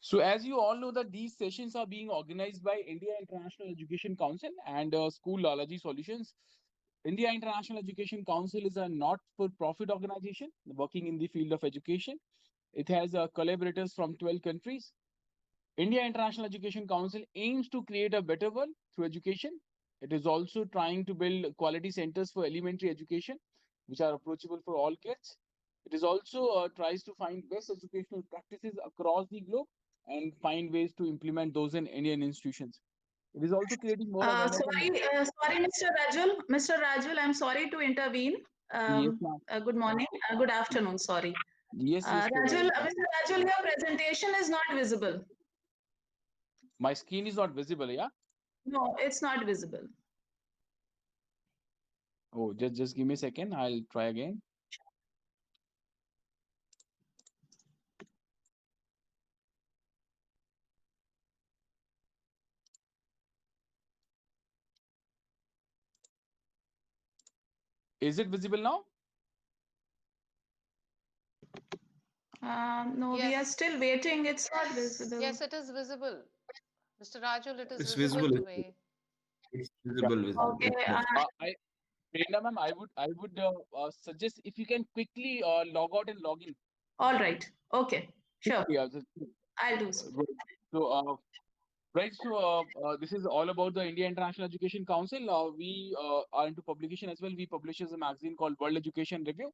So as you all know that these sessions are being organized by India International Education Council and Schoolology Solutions. India International Education Council is a not-for-profit organization working in the field of education. It has collaborators from 12 countries. India International Education Council aims to create a better world through education. It is also trying to build quality centers for elementary education, which are approachable for all kids. It is also tries to find best educational practices across the globe and find ways to implement those in Indian institutions. It is also creating more awareness on. Sorry, Mr. Rajul. Mr. Rajul, I'm sorry to intervene. Yes, ma'am. Good morning. Good afternoon. Sorry. Yes, yes, go ahead. Mr. Rajul, your presentation is not visible. My screen is not visible, yeah? No, it's not visible. Oh, just give me a second. I'll try again. Is it visible now? No, we are Yes, still waiting. It's not visible. yes, it is visible. Mr. Rajul, it is It's visible visible. to me. It's Yeah. visible. Visible. Okay. I Prerna ma'am, I would suggest if you can quickly log out and log in. All right. Okay. Sure. Yeah. I'll do so. Good. So, right. So, this is all about the India International Education Council. We are into publication as well. We publish as a magazine called World Education Review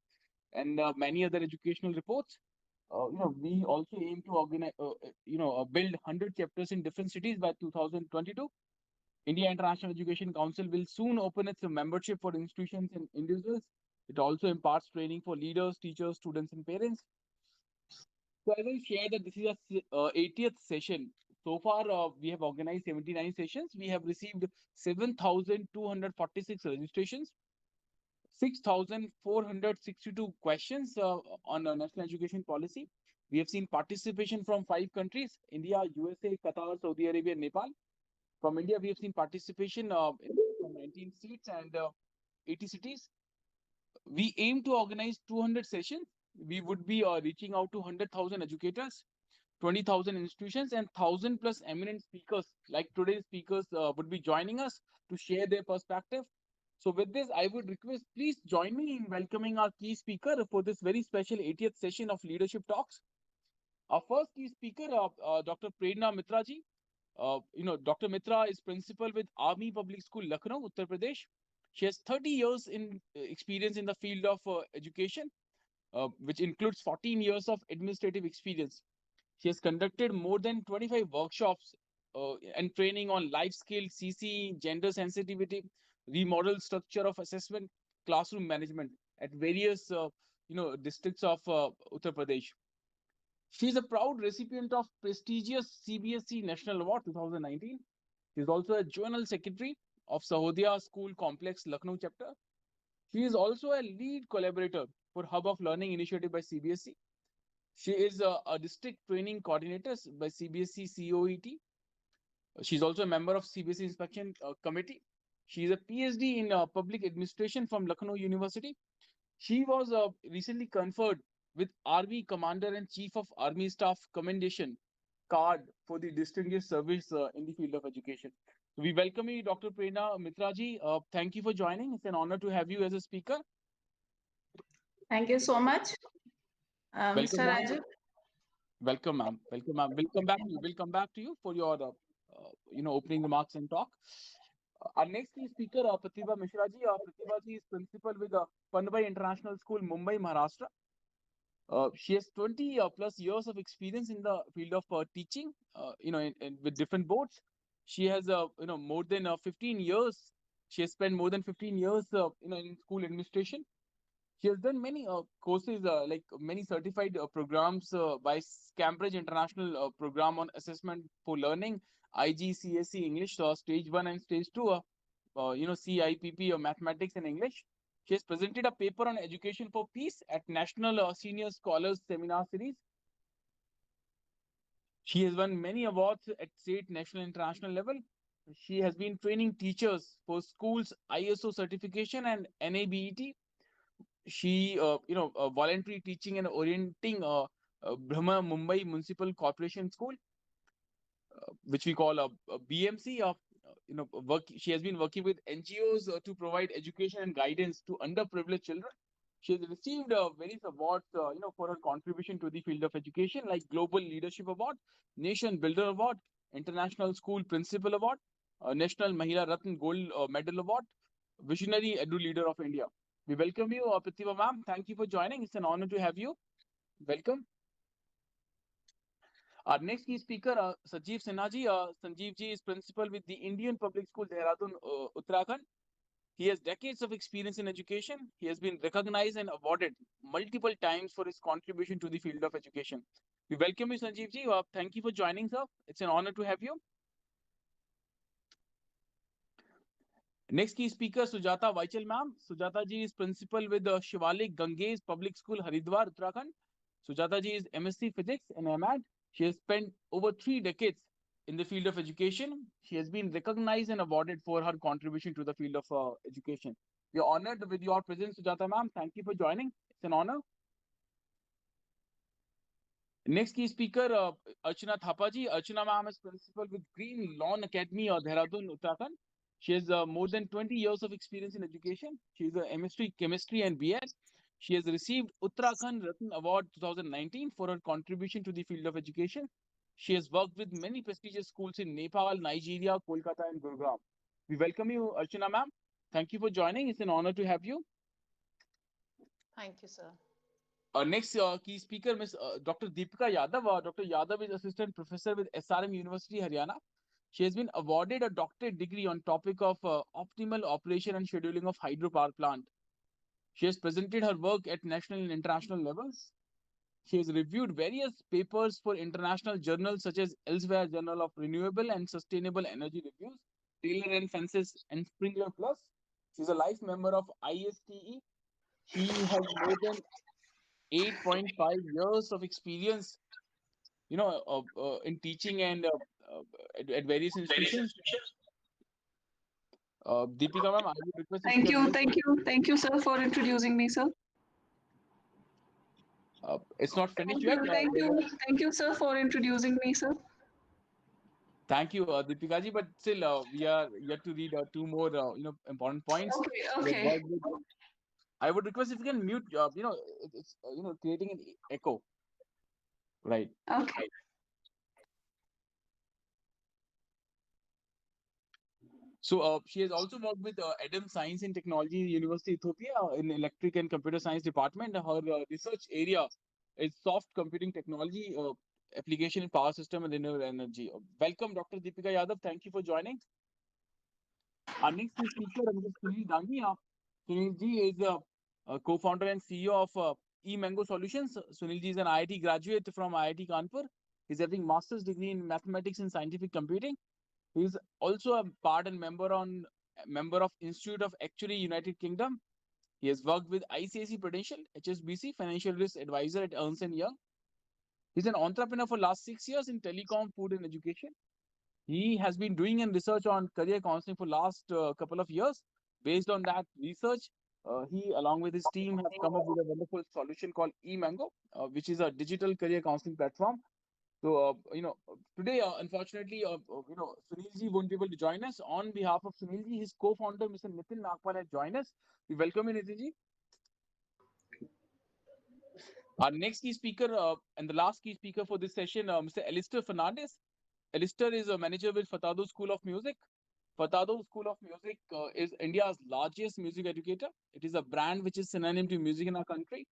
and many other educational reports. We also aim to organize, build 100 chapters in different cities by 2022. India International Education Council will soon open its membership for institutions and individuals. It also imparts training for leaders, teachers, students, and parents. So I will share that this is a 80th session. So far, we have organized 79 sessions. We have received 7,246 registrations, 6,462 questions on national education policy. We have seen participation from 5 countries: India, USA, Qatar, Saudi Arabia, Nepal. From India, we have seen participation from 19 states and 80 cities. We aim to organize 200 sessions. We would be reaching out to 100,000 educators, 20,000 institutions, and 1,000 plus eminent speakers like today's speakers would be joining us to share their perspective. So, with this, I would request please join me in welcoming our key speaker for this very special 80th session of Leadership Talks. Our first key speaker, Dr. Prerna Mitra ji. Dr. Mitra is principal with Army Public School, Lucknow, Uttar Pradesh. She has 30 years in experience in the field of education, which includes 14 years of administrative experience. She has conducted more than 25 workshops and training on life skills, CC, gender sensitivity, remodel structure of assessment, classroom management at various districts of Uttar Pradesh. She is a proud recipient of prestigious CBSE National Award 2019. She is also a journal secretary of Sahodhya School Complex Lucknow chapter. She is also a lead collaborator for Hub of Learning initiative by CBSE. She is a district training coordinator by CBSE COET. She is also a member of CBSE Inspection Committee. She is a PhD in public administration from Lucknow University. She was recently conferred with Army Commander and Chief of Army Staff Commendation Card for the distinguished service in the field of education. We welcome you, Dr. Prerna Mitra ji. Thank you for joining. It's an honor to have you as a speaker. Thank you so much, Welcome, Mr. ma'am. Raju. Welcome, ma'am. Welcome, ma'am. We'll come back to you. We'll come back to you for your, opening remarks and talk. Our next key speaker, Pratibha Mishra ji. Pratibha ji is principal with Panbai International School, Mumbai, Maharashtra. She has 20 plus years of experience in the field of teaching, with different boards. She has, more than 15 years. She has spent more than 15 years, in school administration. She has done many courses, like many certified programs by Cambridge International Program on Assessment for Learning, IGCSE English, Stage 1 and Stage 2, CIPP, Mathematics and English. She has presented a paper on education for peace at National Senior Scholars Seminar Series. She has won many awards at state, national, international level. She has been training teachers for schools ISO certification and NABET. She, voluntary teaching and orienting Brahma Mumbai Municipal Corporation School. which we call a BMC. She has been working with NGOs to provide education and guidance to underprivileged children. She has received various awards, for her contribution to the field of education, like Global Leadership Award, Nation Builder Award, International School Principal Award, National Mahila Ratna Gold Medal Award, Visionary Edu Leader of India. We welcome you, Pratibha ma'am. Thank you for joining. It's an honor to have you. Welcome. Our next key speaker, Sanjeev Sinha ji. Sanjeev ji is principal with the Indian Public School, Dehradun, Uttarakhand. He has decades of experience in education. He has been recognized and awarded multiple times for his contribution to the field of education. We welcome you, Sanjeev ji. Thank you for joining, sir. It's an honor to have you. Next key speaker, Sujata Vaichal ma'am. Sujata ji is principal with Shivalik Ganges Public School, Haridwar, Uttarakhand. Sujata ji is MSc Physics and MAd. She has spent over 3 decades in the field of education. She has been recognized and awarded for her contribution to the field of education. We are honored with your presence, Sujata ma'am. Thank you for joining. It's an honor. Next key speaker, Archana Thapaji. Archana ma'am is principal with Green Lawn Academy, Dehradun, Uttarakhand. She has more than 20 years of experience in education. She is a MSc Chemistry and BS. She has received Uttarakhand Ratna Award 2019 for her contribution to the field of education. She has worked with many prestigious schools in Nepal, Nigeria, Kolkata, and Gurugram. We welcome you, Archana ma'am. Thank you for joining. It's an honor to have you. Thank you, sir. Next key speaker, Ms. Dr. Deepika Yadav. Dr. Yadav is assistant professor with SRM University, Haryana. She has been awarded a doctorate degree on topic of optimal operation and scheduling of hydropower plant. She has presented her work at national and international levels. She has reviewed various papers for international journals such as Elsewhere Journal of Renewable and Sustainable Energy Reviews, Taylor and Francis and Springer Plus. She is a life member of ISTE. She has more than 8.5 years of experience, in teaching and at various institutions. Deepika ma'am, I would request if Thank you you, can thank you, sir, for introducing me, sir. it's not finished Thank yet. you, thank you, sir, for introducing me, sir. Thank you, Deepika ji. But still, we are yet to read 2 more, important points. Okay. I would request if you can mute. It's creating an echo. Right. Okay. So she has also worked with Adam Science and Technology University Ethiopia in Electric and Computer Science Department. Her research area is soft computing technology, application in power system and renewable energy. Welcome, Dr. Deepika Yadav. Thank you for joining. Our next speaker, Mr. Sunil Dangi. Sunil ji is a co-founder and CEO of eMango Solutions. Sunil ji is an IIT graduate from IIT Kanpur. He's having master's degree in mathematics and scientific computing. He is also a part and member of Institute of Actuary United Kingdom. He has worked with ICICI Prudential, HSBC, Financial Risk Advisor at Ernst & Young. He's an entrepreneur for last 6 years in telecom, food, and education. He has been doing research on career counseling for last couple of years. Based on that research, he, along with his team, have come up with a wonderful solution called eMango, which is a digital career counseling platform. So, today, unfortunately, Sunilji won't be able to join us. On behalf of Sunilji, his co-founder, Mr. Nitin Nagpal, has joined us. We welcome you, Nitinji. Our next key speaker and the last key speaker for this session, Mr. Alistair Fernandez. Alistair is a manager with Fatado School of Music. Fatado School of Music is India's largest music educator. It is a brand which is synonym to music in our country.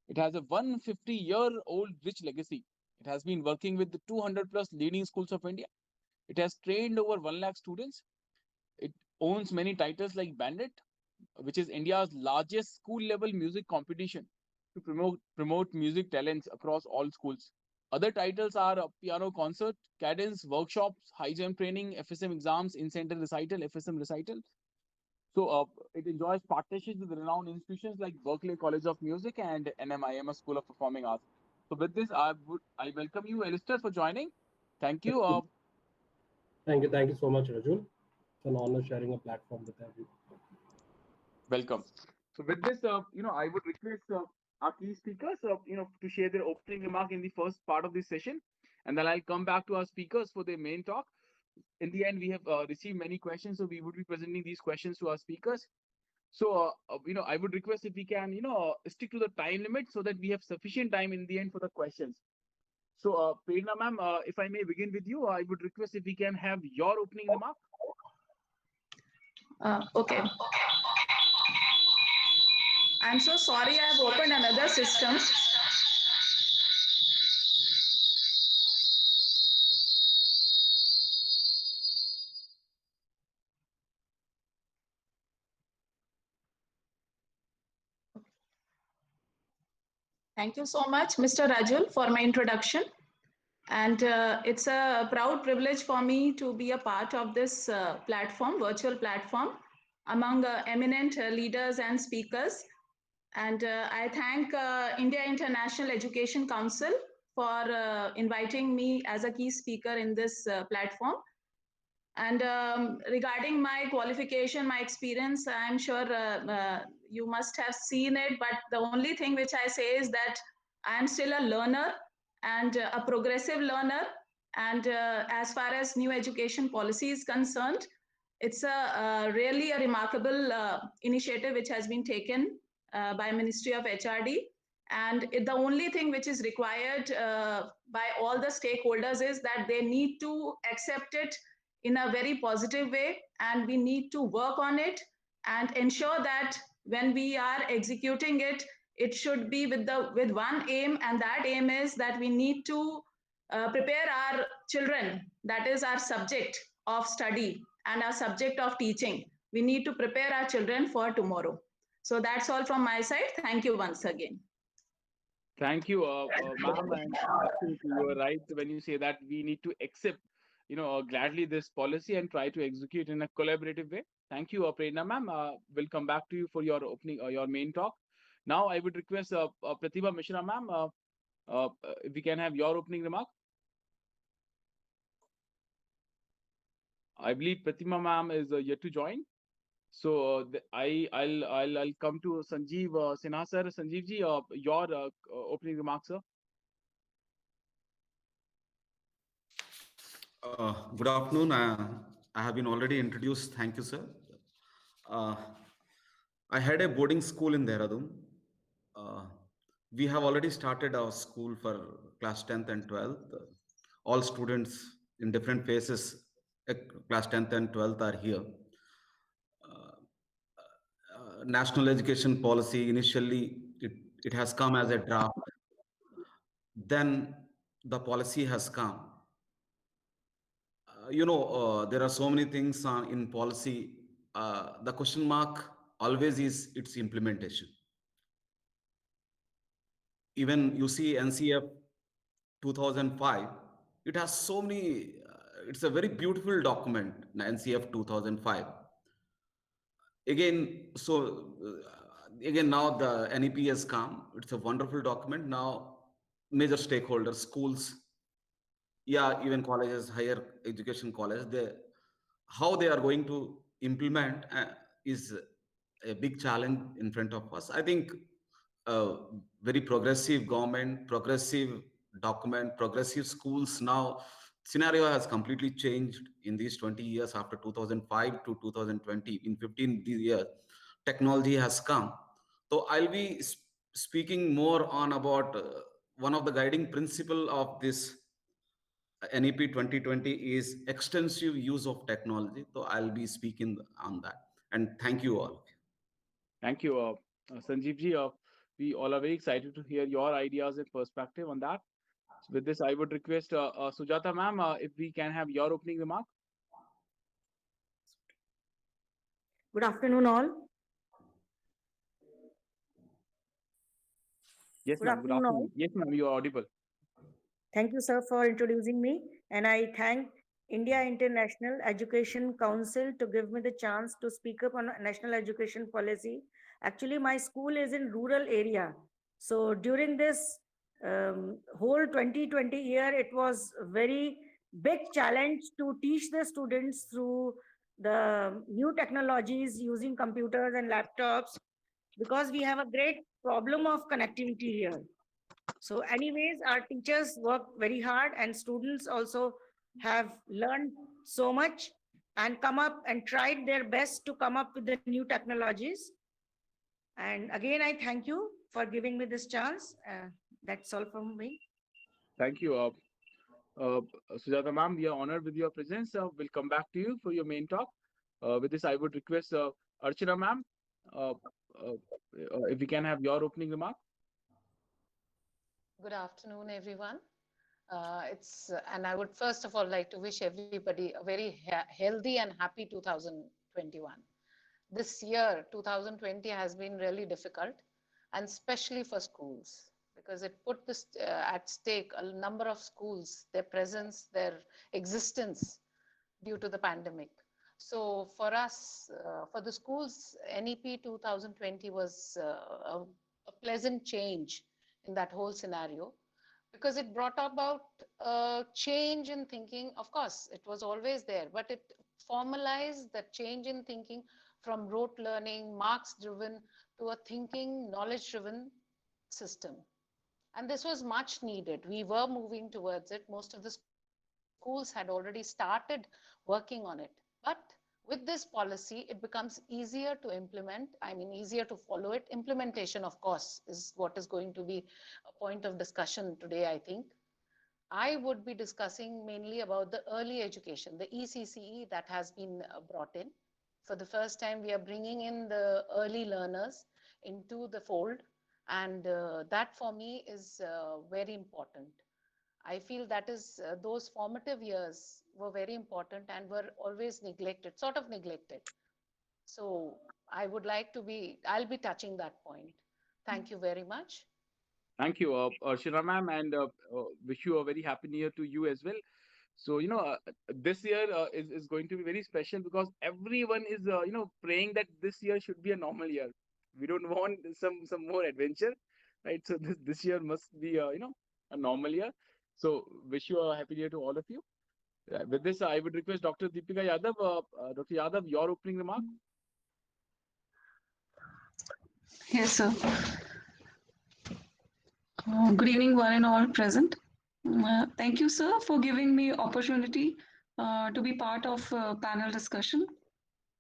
It has a 150-year-old rich legacy. It has been working with the 200 plus leading schools of India. It has trained over 1 lakh students. It owns many titles like Bandit, which is India's largest school-level music competition to promote music talents across all schools. Other titles are Piano Concert, Cadence, Workshops, High Jump Training, FSM Exams, In-Center Recital, FSM Recital. So it enjoys partnerships with renowned institutions like Berklee College of Music and NMIMS School of Performing Arts. So with this, I welcome you, Alistair, for joining. Thank you. Thank you so much, Rajul. It's an honor sharing a platform with you. Welcome. So with this, I would request our key speakers, to share their opening remark in the first part of this session, and then I'll come back to our speakers for their main talk. In the end, we have received many questions, so we would be presenting these questions to our speakers. So, I would request if we can, stick to the time limit so that we have sufficient time in the end for the questions. So, Prerna ma'am, if I may begin with you, I would request if we can have your opening remark. Okay. I'm so sorry, I have opened another system. Thank you so much, Mr. Rajul, for my introduction. And it's a proud privilege for me to be a part of this platform, virtual platform, among eminent leaders and speakers. And I thank India International Education Council for inviting me as a key speaker in this platform. And regarding my qualification, my experience, I'm sure you must have seen it, but the only thing which I say is that I am still a learner and a progressive learner. And as far as new education policy is concerned, it's really a remarkable initiative which has been taken by Ministry of HRD. And the only thing which is required by all the stakeholders is that they need to accept it in a very positive way, and we need to work on it and ensure that when we are executing it, it should be with one aim, and that aim is that we need to prepare our children, that is our subject of study and our subject of teaching. We need to prepare our children for tomorrow. So that's all from my side. Thank you once again. Thank you, ma'am. And absolutely, you are right when you say that we need to accept, gladly this policy and try to execute in a collaborative way. Thank you, Prerna ma'am. We'll come back to you for your opening, your main talk. Now, I would request Pratibha Mishra ma'am, if we can have your opening remark. I believe Pratibha ma'am is yet to join. So I'll come to Sanjeev Sinha sir. Sanjeev ji, your opening remarks, sir. Good afternoon. I have been already introduced. Thank you, sir. I had a boarding school in Dehradun. We have already started our school for class 10th and 12th. All students in different phases, class 10th and 12th are here. National education policy, initially, it has come as a draft. Then the policy has come. There are so many things in policy. The question mark always is its implementation. Even you see NCF 2005, it has so many, it's a very beautiful document, NCF 2005. Again, now the NEP has come. It's a wonderful document. Now, major stakeholders, schools, even colleges, higher education college, how they are going to implement is a big challenge in front of us. I think very progressive government, progressive document, progressive schools. Now, scenario has completely changed in these 20 years after 2005 to 2020. In 15 years, technology has come. So I'll be speaking more on about one of the guiding principle of this NEP 2020 is extensive use of technology. So I'll be speaking on that. And thank you all. Thank you, Sanjeev ji. We all are very excited to hear your ideas and perspective on that. So with this, I would request Sujata ma'am, if we can have your opening remark. Good afternoon, all. Yes, Good ma'am. Good afternoon, all. afternoon. Yes, ma'am. You are audible. Thank you, sir, for introducing me. And I thank India International Education Council to give me the chance to speak up on national education policy. Actually, my school is in rural area. So during this whole 2020 year, it was a very big challenge to teach the students through the new technologies using computers and laptops. because we have a great problem of connectivity here. So anyways, our teachers work very hard and students also have learned so much and come up and tried their best to come up with the new technologies. And again, I thank you for giving me this chance. That's all from me. Thank you. Sujata ma'am, we are honored with your presence. We'll come back to you for your main talk. With this, I would request Archana ma'am, uh, if we can have your opening remark. Good afternoon, everyone. And I would first of all like to wish everybody a very healthy and happy 2021. This year, 2020, has been really difficult, and especially for schools, because it put this at stake a number of schools, their presence, their existence due to the pandemic. So for us, for the schools, NEP 2020 was a pleasant change in that whole scenario, because it brought about a change in thinking. Of course, it was always there, but it formalized that change in thinking from rote learning, marks driven, to a thinking, knowledge driven system. And this was much needed. We were moving towards it. Most of the schools had already started working on it. But with this policy, it becomes easier to implement. I mean, easier to follow it. Implementation, of course, is what is going to be a point of discussion today, I think. I would be discussing mainly about the early education, the ECCE that has been brought in. For the first time, we are bringing in the early learners into the fold. And that for me is very important. I feel that is those formative years were very important and were always neglected, sort of neglected. So I'll be touching that point. Thank you very much. Thank you, Archana ma'am, and wish you a very happy new year to you as well. So, this year is going to be very special because everyone is, praying that this year should be a normal year. We don't want some more adventure, right? So this year must be, a normal year. So wish you a happy year to all of you. With this, I would request Dr. Deepika Yadav. Dr. Yadav, your opening remark. Yes, sir. Good evening, one and all present. Thank you, sir, for giving me opportunity to be part of panel discussion.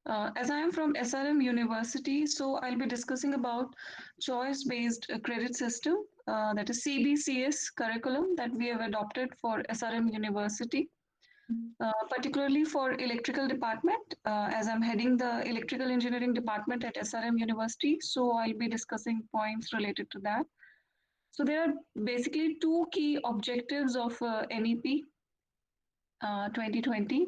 As I am from SRM University, so I'll be discussing about choice-based credit system, that is CBCS curriculum that we have adopted for SRM University. Particularly for electrical department, as I'm heading the electrical engineering department at SRM University, so I'll be discussing points related to that. So there are basically two key objectives of NEP 2020.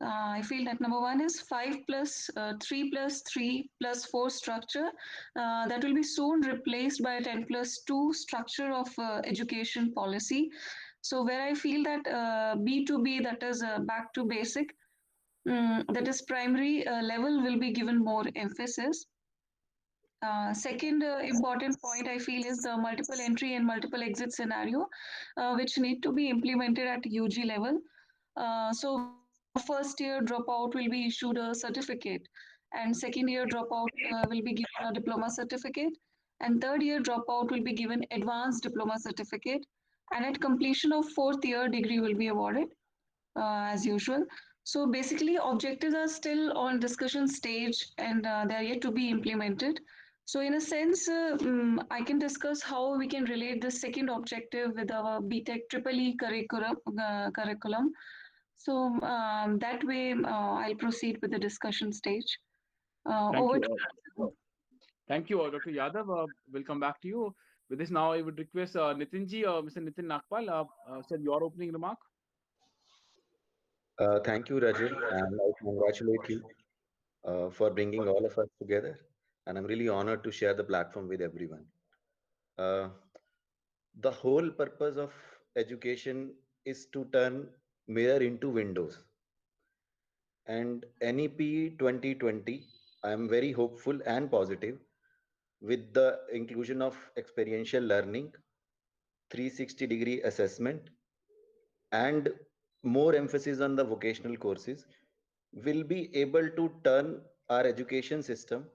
I feel that number one is 5+3+3+4 structure that will be soon replaced by a 10+2 structure of education policy. So where I feel that B2B, that is back to basic, that is primary level, will be given more emphasis. Second important point I feel is the multiple entry and multiple exit scenario, which need to be implemented at UG level. So where first year dropout will be issued a certificate, and second year dropout will be given a diploma certificate, and third year dropout will be given advanced diploma certificate, and at completion of fourth year, degree will be awarded as usual. So basically, objectives are still on discussion stage and they are yet to be implemented. So in a sense, I can discuss how we can relate the second objective with our BTech EEE curriculum. So that way, I'll proceed with the discussion stage. Thank Over you. to Thank you, Dr. Yadav. We'll come back to you. With this, now I would request Nitinji, Mr. Nitin Nagpal, sir, your opening remark. Thank you, Rajul, and I congratulate you for bringing all of us together. And I'm really honored to share the platform with everyone. Uh, the whole purpose of education is to turn mirror into windows. And NEP 2020, I'm very hopeful and positive with the inclusion of experiential learning, 360-degree assessment, and more emphasis on the vocational courses will be able to turn our education system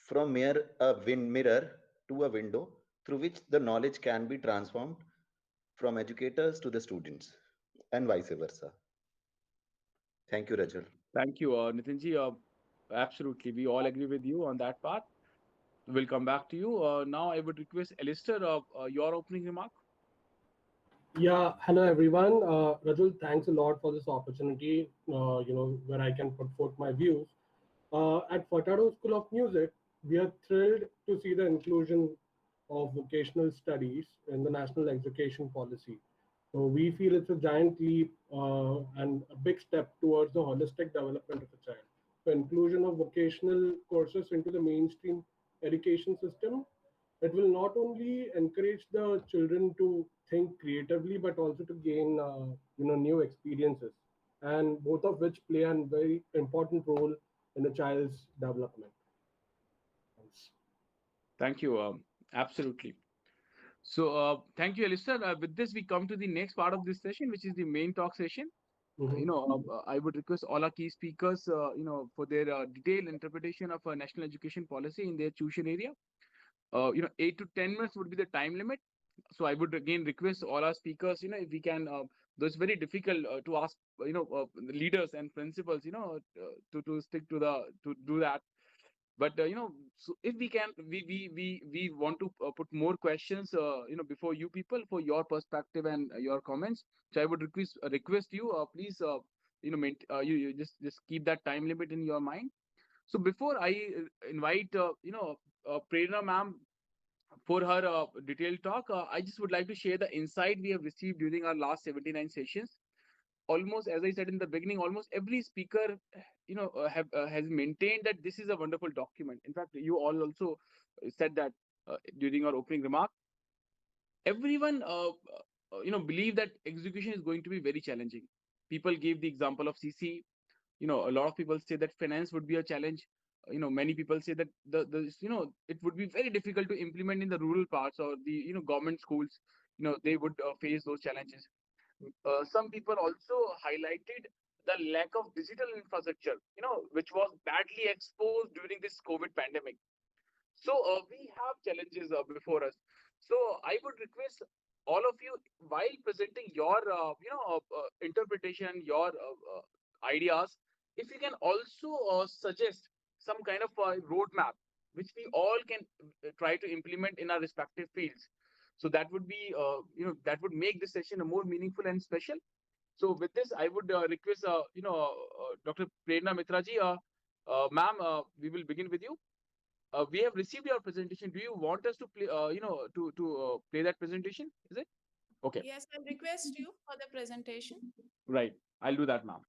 from a mirror to a window through which the knowledge can be transformed from educators to the students and vice versa. Thank you, Rajul. Thank you, Nitinji. Absolutely, we all agree with you on that part. We'll come back to you. Now, I would request Alistair, your opening remark. Yeah, hello everyone. Rajul, thanks a lot for this opportunity, where I can put forth my views. At Furtado School of Music, we are thrilled to see the inclusion of vocational studies in the national education policy. So we feel it's a giant leap and a big step towards the holistic development of a child. The inclusion of vocational courses into the mainstream education system, it will not only encourage the children to think creatively, but also to gain, new experiences, and both of which play a very important role in a child's development. Thanks. Thank you. Absolutely. So, thank you, Alistair. With this, we come to the next part of this session, which is the main talk session. Mhm. I would request all our key speakers, for their detailed interpretation of national education policy in their chosen area. 8 to 10 minutes would be the time limit. So I would again request all our speakers, if we can, though it's very difficult to ask, leaders and principals, to stick to do that. But so if we can, we want to put more questions, before you people for your perspective and your comments. So I would request you, please, you just keep that time limit in your mind. So before I invite, Prerna ma'am for her detailed talk, I just would like to share the insight we have received during our last 79 sessions. Almost, as I said in the beginning, almost every speaker, has maintained that this is a wonderful document. In fact, you all also said that during our opening remark. Everyone, believe that execution is going to be very challenging. People gave the example of CC. A lot of people say that finance would be a challenge. Many people say that it would be very difficult to implement in the rural parts or the government schools. They would face those challenges. Some people also highlighted the lack of digital infrastructure, which was badly exposed during this COVID pandemic. So we have challenges before us. So I would request all of you, while presenting your interpretation, your ideas, if you can also suggest some kind of roadmap which we all can try to implement in our respective fields. So that would be, that would make this session a more meaningful and special. So with this, I would request, Dr. Prerna Mitra ji, ma'am, we will begin with you. We have received your presentation. Do you want us to play, play that presentation? Is it okay? Yes, I'll request you for the presentation. Right. I'll do that, ma'am.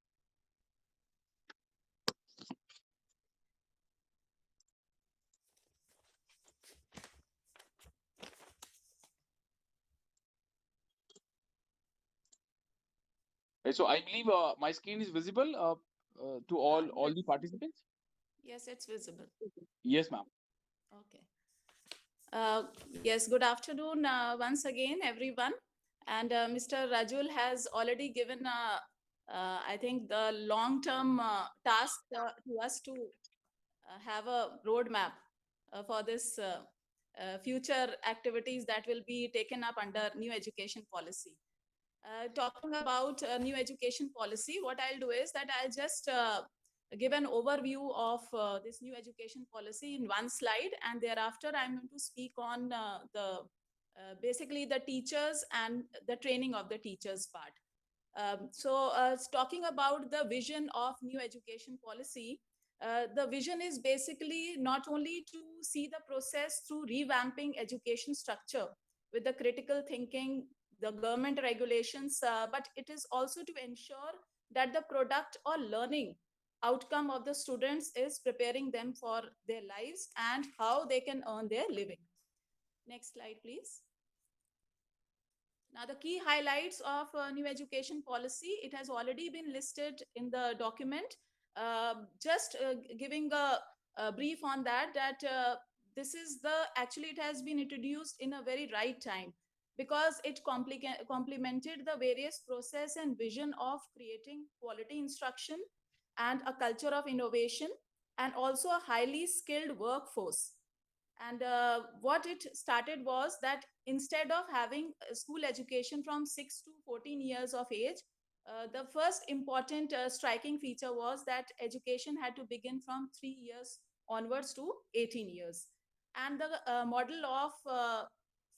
So I believe my screen is visible to all the participants. Yes, it's visible. Yes, ma'am. Okay. Yes, good afternoon once again, everyone. And Mr. Rajul has already given, I think, the long-term task to us to have a roadmap for this future activities that will be taken up under new education policy. Talking about new education policy, what I'll do is that I'll just give an overview of this new education policy in one slide, and thereafter I'm going to speak on basically the teachers and the training of the teachers part. Talking about the vision of new education policy, the vision is basically not only to see the process through revamping education structure with the critical thinking, the government regulations, but it is also to ensure that the product or learning outcome of the students is preparing them for their lives and how they can earn their living. Next slide, please. Now, the key highlights of new education policy, it has already been listed in the document. Just giving a brief on that, this is actually it has been introduced in a very right time, because it complemented the various process and vision of creating quality instruction and a culture of innovation and also a highly skilled workforce. And what it started was that instead of having school education from 6 to 14 years of age, the first important striking feature was that education had to begin from 3 years onwards to 18 years. And the model of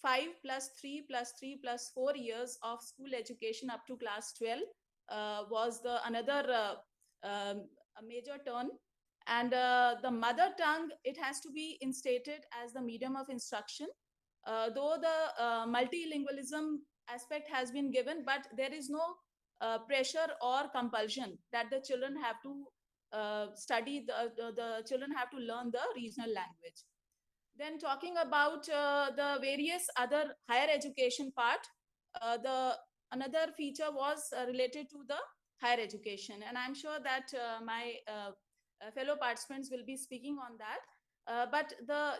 5 plus 3 plus 3 plus 4 years of school education up to class 12 was the another a major turn. And the mother tongue, it has to be instated as the medium of instruction, though the multilingualism aspect has been given, but there is no pressure or compulsion that the children have to study, the children have to learn the regional language. Then talking about the various other higher education part, the another feature was related to the higher education, and I'm sure that my fellow participants will be speaking on that. But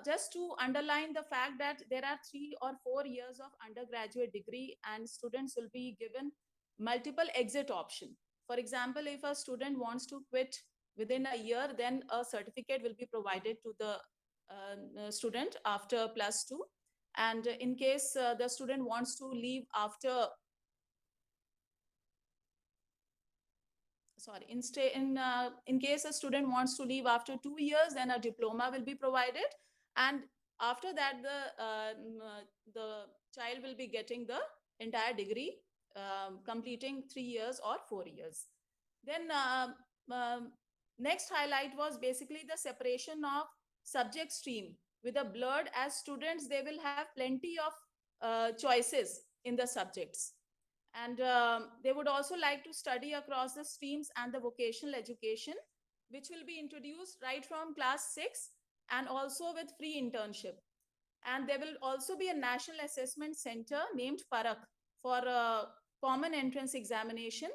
just to underline the fact that there are 3 or 4 years of undergraduate degree, and students will be given multiple exit option. For example, if a student wants to quit within a year, then a certificate will be provided to the student after +2. And in case the student wants to leave after, sorry, in case a student wants to leave after 2 years, then a diploma will be provided. And after that, the child will be getting the entire degree, completing 3 years or 4 years. Then next highlight was basically the separation of subject stream with a blurred, as students, they will have plenty of choices in the subjects. And they would also like to study across the streams and the vocational education, which will be introduced right from class 6, and also with free internship. And there will also be a national assessment center named Parak for common entrance examination.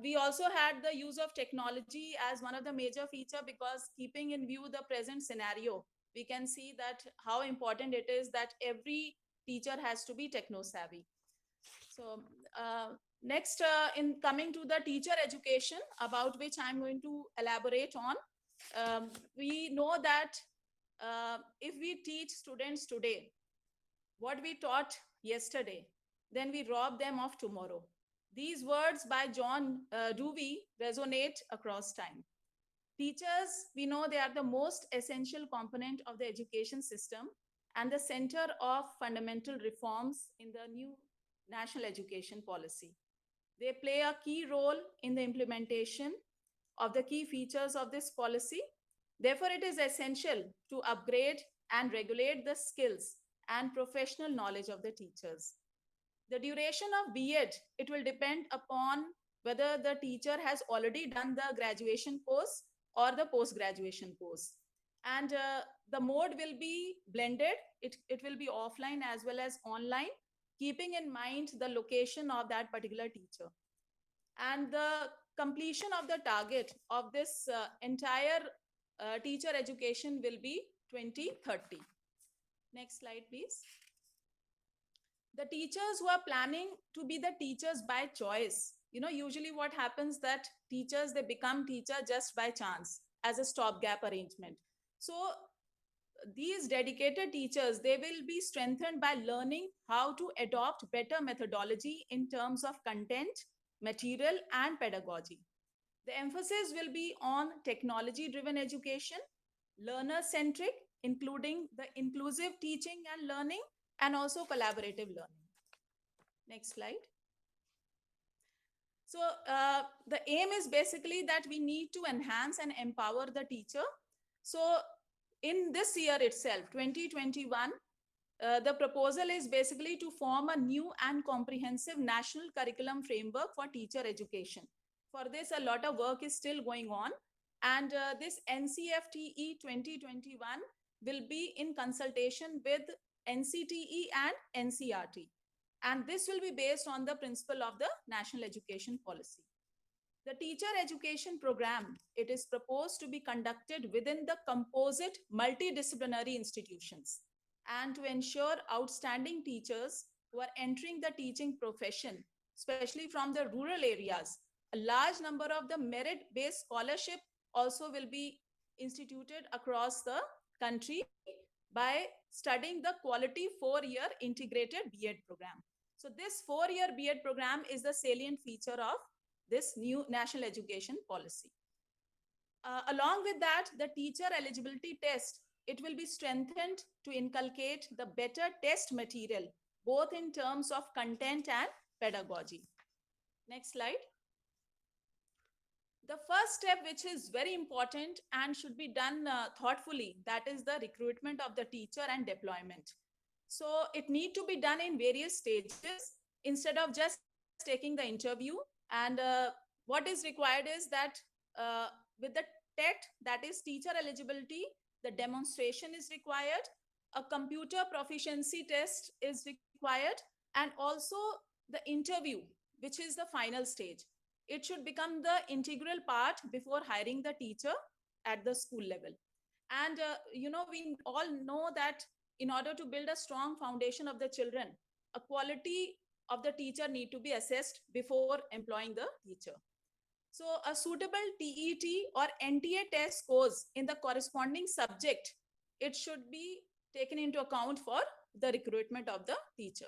We also had the use of technology as one of the major feature, because keeping in view the present scenario, we can see that how important it is that every teacher has to be techno savvy. So next, in coming to the teacher education, about which I'm going to elaborate on, we know that if we teach students today what we taught yesterday, then we rob them of tomorrow. These words by John Dewey resonate across time. Teachers, we know they are the most essential component of the education system and the center of fundamental reforms in the new national education policy. They play a key role in the implementation of the key features of this policy. Therefore, it is essential to upgrade and regulate the skills and professional knowledge of the teachers. The duration of B.Ed, it will depend upon whether the teacher has already done the graduation course or the post-graduation course. And the mode will be blended. It will be offline as well as online, keeping in mind the location of that particular teacher. And the completion of the target of this entire teacher education will be 2030. Next slide, please. The teachers who are planning to be the teachers by choice, usually what happens that teachers, they become teacher just by chance as a stopgap arrangement. So these dedicated teachers, they will be strengthened by learning how to adopt better methodology in terms of content, material, and pedagogy. The emphasis will be on technology-driven education, learner-centric, including the inclusive teaching and learning, and also collaborative learning. Next slide. So the aim is basically that we need to enhance and empower the teacher. So in this year itself, 2021, the proposal is basically to form a new and comprehensive national curriculum framework for teacher education. For this, a lot of work is still going on. And this NCFTE 2021 will be in consultation with NCTE and NCRT. And this will be based on the principle of the National Education Policy. The teacher education program, it is proposed to be conducted within the composite multidisciplinary institutions, and to ensure outstanding teachers who are entering the teaching profession, especially from the rural areas. A large number of the merit-based scholarship also will be instituted across the country by studying the quality 4-year integrated B.Ed program. So this 4-year B.Ed program is the salient feature of this new national education policy. Along with that, the teacher eligibility test, it will be strengthened to inculcate the better test material, both in terms of content and pedagogy. Next slide. The first step, which is very important and should be done thoughtfully, that is the recruitment of the teacher and deployment. So it need to be done in various stages instead of just taking the interview. And what is required is that with the TET, that is teacher eligibility, the demonstration is required, a computer proficiency test is required, and also the interview, which is the final stage. It should become the integral part before hiring the teacher at the school level. And, we all know that in order to build a strong foundation of the children, a quality of the teacher need to be assessed before employing the teacher. So a suitable TET or NTA test scores in the corresponding subject, it should be taken into account for the recruitment of the teacher.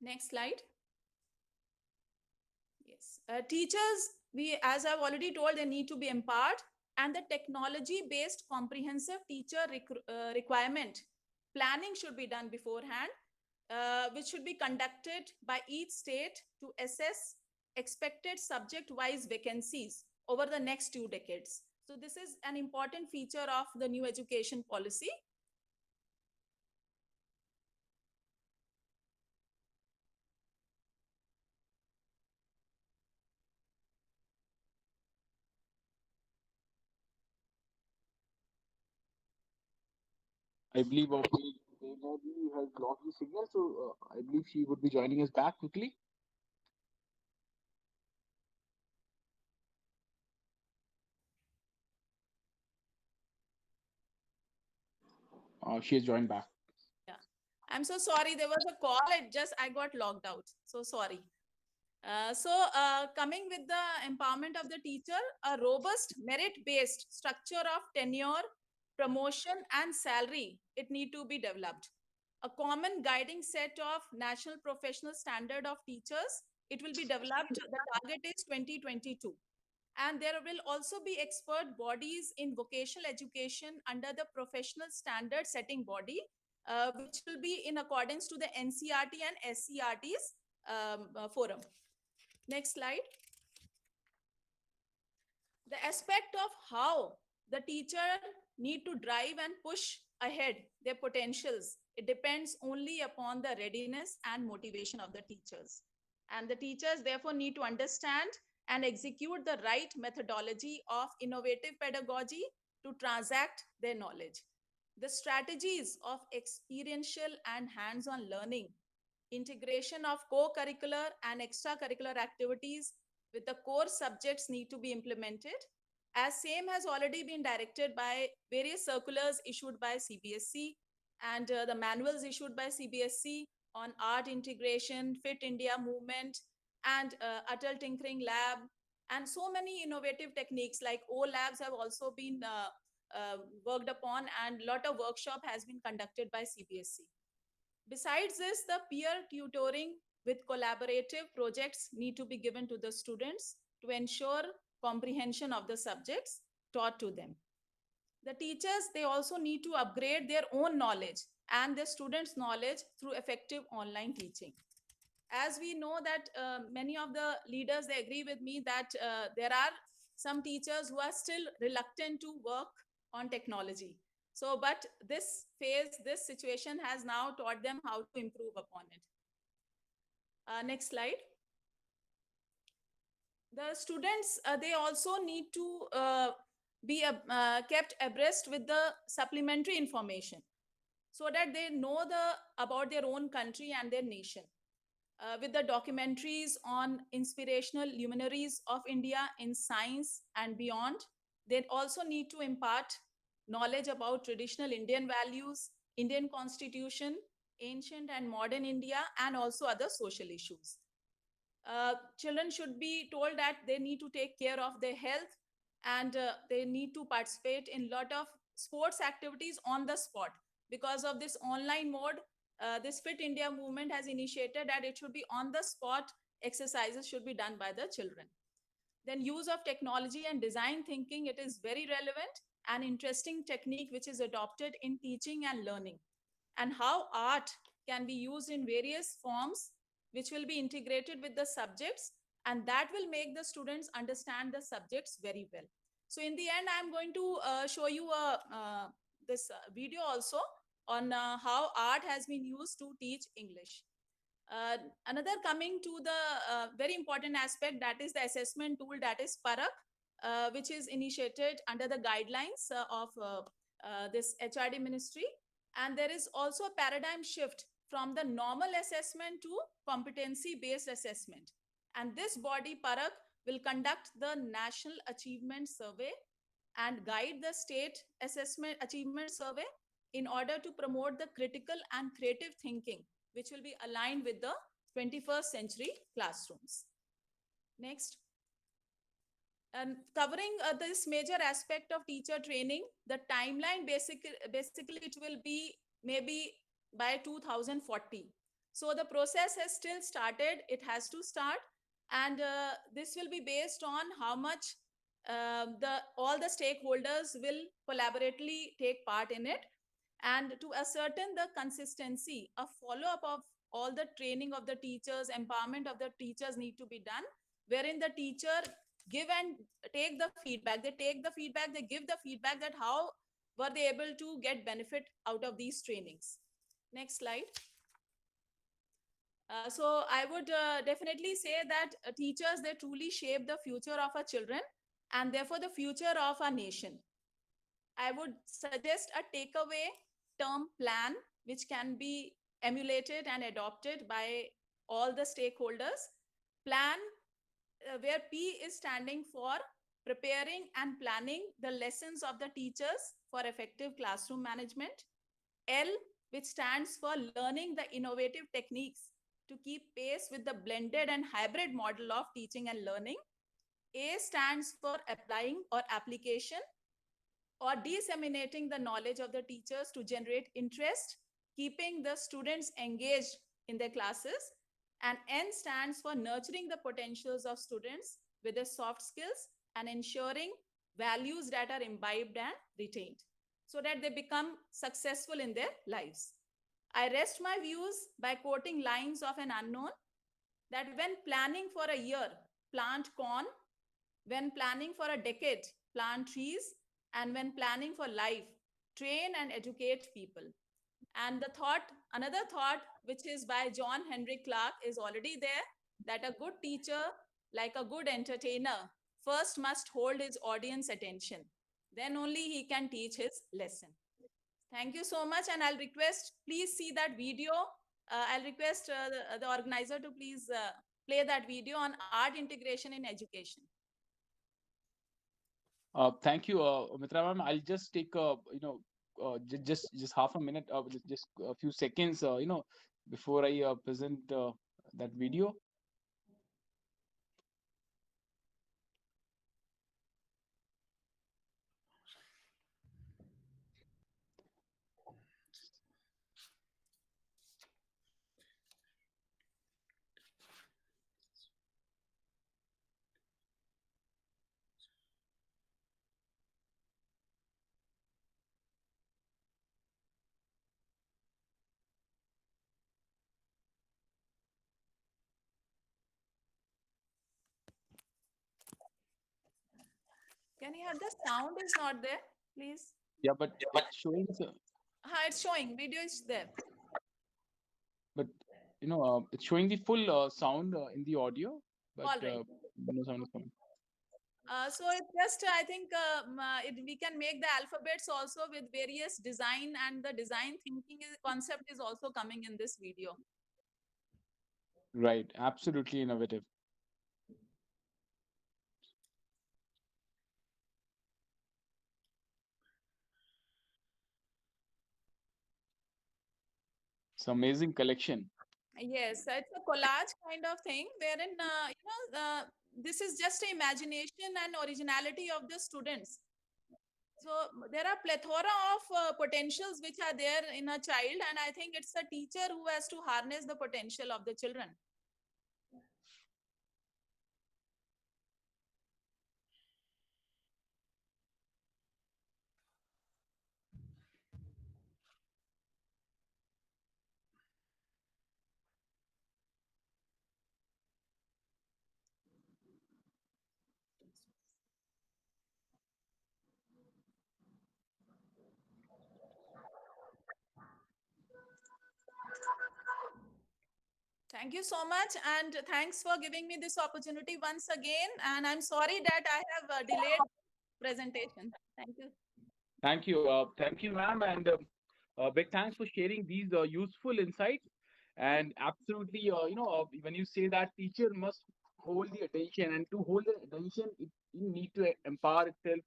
Next slide. Yes, teachers, as I've already told, they need to be empowered, and the technology-based comprehensive teacher requirement planning should be done beforehand, which should be conducted by each state to assess expected subject-wise vacancies over the next 2 decades. So this is an important feature of the new education policy. I believe Peggy has lost the signal, so I believe she would be joining us back quickly. She has joined back. Yeah, I'm so sorry. There was a call. I got logged out. So sorry. Coming with the empowerment of the teacher, a robust merit-based structure of tenure, promotion, and salary, it need to be developed. A common guiding set of national professional standard of teachers, it will be developed. The target is 2022. And there will also be expert bodies in vocational education under the professional standard setting body, which will be in accordance to the NCERT and SCERT's forum. Next slide. The aspect of how the teacher need to drive and push ahead their potentials, it depends only upon the readiness and motivation of the teachers. And the teachers therefore need to understand and execute the right methodology of innovative pedagogy to transact their knowledge. The strategies of experiential and hands-on learning, integration of co-curricular and extracurricular activities with the core subjects need to be implemented, as same has already been directed by various circulars issued by CBSE and the manuals issued by CBSE on art integration, Fit India movement, and Atal Tinkering Lab, and so many innovative techniques like O Labs have also been worked upon, and a lot of workshop has been conducted by CBSE. Besides this, the peer tutoring with collaborative projects need to be given to the students to ensure comprehension of the subjects taught to them. The teachers, they also need to upgrade their own knowledge and their students' knowledge through effective online teaching. As we know that many of the leaders, they agree with me that there are some teachers who are still reluctant to work on technology. So, but this phase, this situation has now taught them how to improve upon it. Next slide. The students, they also need to be kept abreast with the supplementary information so that they know about their own country and their nation. With the documentaries on inspirational luminaries of India in science and beyond, they also need to impart knowledge about traditional Indian values, Indian constitution, ancient and modern India, and also other social issues. Children should be told that they need to take care of their health and they need to participate in lot of sports activities on the spot. Because of this online mode, this Fit India movement has initiated that it should be on the spot exercises should be done by the children. Then use of technology and design thinking, it is very relevant and interesting technique which is adopted in teaching and learning. And how art can be used in various forms which will be integrated with the subjects, and that will make the students understand the subjects very well. So in the end, I'm going to show you this video also on how art has been used to teach English. Another coming to the very important aspect, that is the assessment tool, that is Parak, which is initiated under the guidelines of this HRD ministry. And there is also a paradigm shift from the normal assessment to competency based assessment. And this body, Parak, will conduct the National Achievement Survey and guide the state assessment achievement survey in order to promote the critical and creative thinking, which will be aligned with the 21st century classrooms. Next. And covering this major aspect of teacher training, the timeline basically it will be maybe by 2040. So the process has still started, it has to start, and this will be based on how much all the stakeholders will collaboratively take part in it, and to ascertain the consistency, a follow-up of all the training of the teachers, empowerment of the teachers need to be done, wherein the teacher give and take the feedback. They take the feedback, they give the feedback that how were they able to get benefit out of these trainings. Next slide. So I would definitely say that teachers, they truly shape the future of our children and therefore the future of our nation. I would suggest a takeaway term plan, which can be emulated and adopted by all the stakeholders. Plan, where P is standing for preparing and planning the lessons of the teachers for effective classroom management. L, which stands for learning the innovative techniques to keep pace with the blended and hybrid model of teaching and learning. A stands for applying or application, or disseminating the knowledge of the teachers to generate interest, keeping the students engaged in their classes. And N stands for nurturing the potentials of students with their soft skills and ensuring values that are imbibed and retained so that they become successful in their lives. I rest my views by quoting lines of an unknown, that when planning for a year, plant corn; when planning for a decade, plant trees; and when planning for life, train and educate people. And the thought, another thought, which is by John Henry Clark, is already there, that a good teacher, like a good entertainer, first must hold his audience attention. Then only he can teach his lesson. Thank you so much. And I'll request, please see that video. I'll request the organizer to please play that video on art integration in education. Thank you, Mitra ma'am. I'll just take just half a minute, just a few seconds, before I present that video. Can you have the sound is not there, please? Yeah, but it's showing. It's showing. Video is there. But it's showing the full sound in the audio, but All right. no sound is coming. So it's just, I think we can make the alphabets also with various design, and the design thinking concept is also coming in this video. Right, absolutely innovative. It's amazing collection. Yes, it's a collage kind of thing, wherein this is just imagination and originality of the students. So there are plethora of potentials which are there in a child, and I think it's a teacher who has to harness the potential of the children. Thank you so much, and thanks for giving me this opportunity once again. And I'm sorry that I have delayed presentation. Thank you. Thank you, ma'am, and big thanks for sharing these useful insights. And absolutely, when you say that teacher must hold the attention, and to hold the attention, you need to empower itself.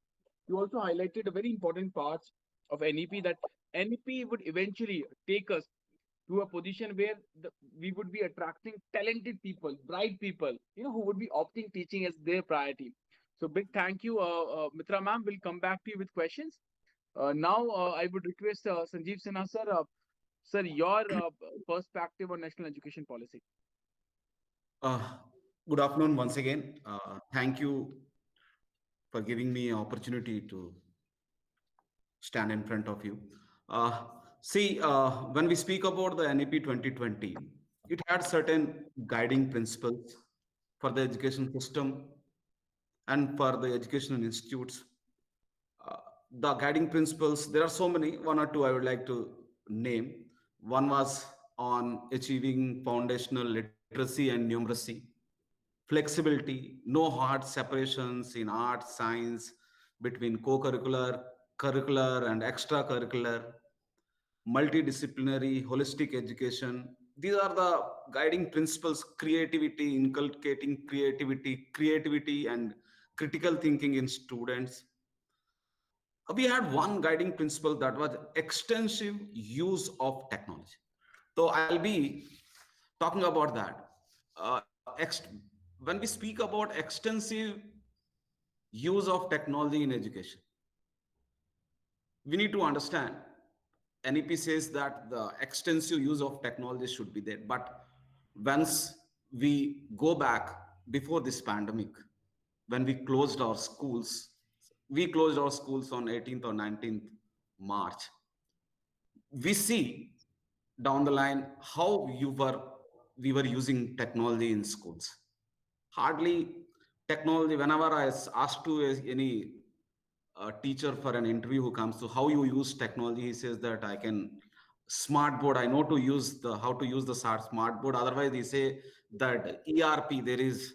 You also highlighted a very important part of NEP, that NEP would eventually take us to a position where we would be attracting talented people, bright people, who would be opting teaching as their priority. So big thank you, Mitra ma'am. We'll come back to you with questions. Now, I would request Sanjeev Sinha sir, sir, your perspective on national education policy. Uh, Good afternoon once again. Thank you for giving me an opportunity to stand in front of you. When we speak about the NEP 2020, it had certain guiding principles for the education system and for the educational institutes. Uh, the guiding principles, there are so many, one or two I would like to name. One was on achieving foundational literacy and numeracy, flexibility, no hard separations in art, science, between co-curricular, curricular, and extracurricular, multidisciplinary, holistic education. These are the guiding principles: creativity, inculcating creativity, and critical thinking in students. We had one guiding principle that was extensive use of technology. So I'll be talking about that. When we speak about extensive use of technology in education, we need to understand NEP says that the extensive use of technology should be there. But once we go back before this pandemic, when we closed our schools on 18th or 19th March. We see down the line how we were using technology in schools. Hardly technology. Whenever I asked to any teacher for an interview who comes to how you use technology, he says that I can smart board. I know to use the how to use the smart board. Otherwise, they say that ERP. There is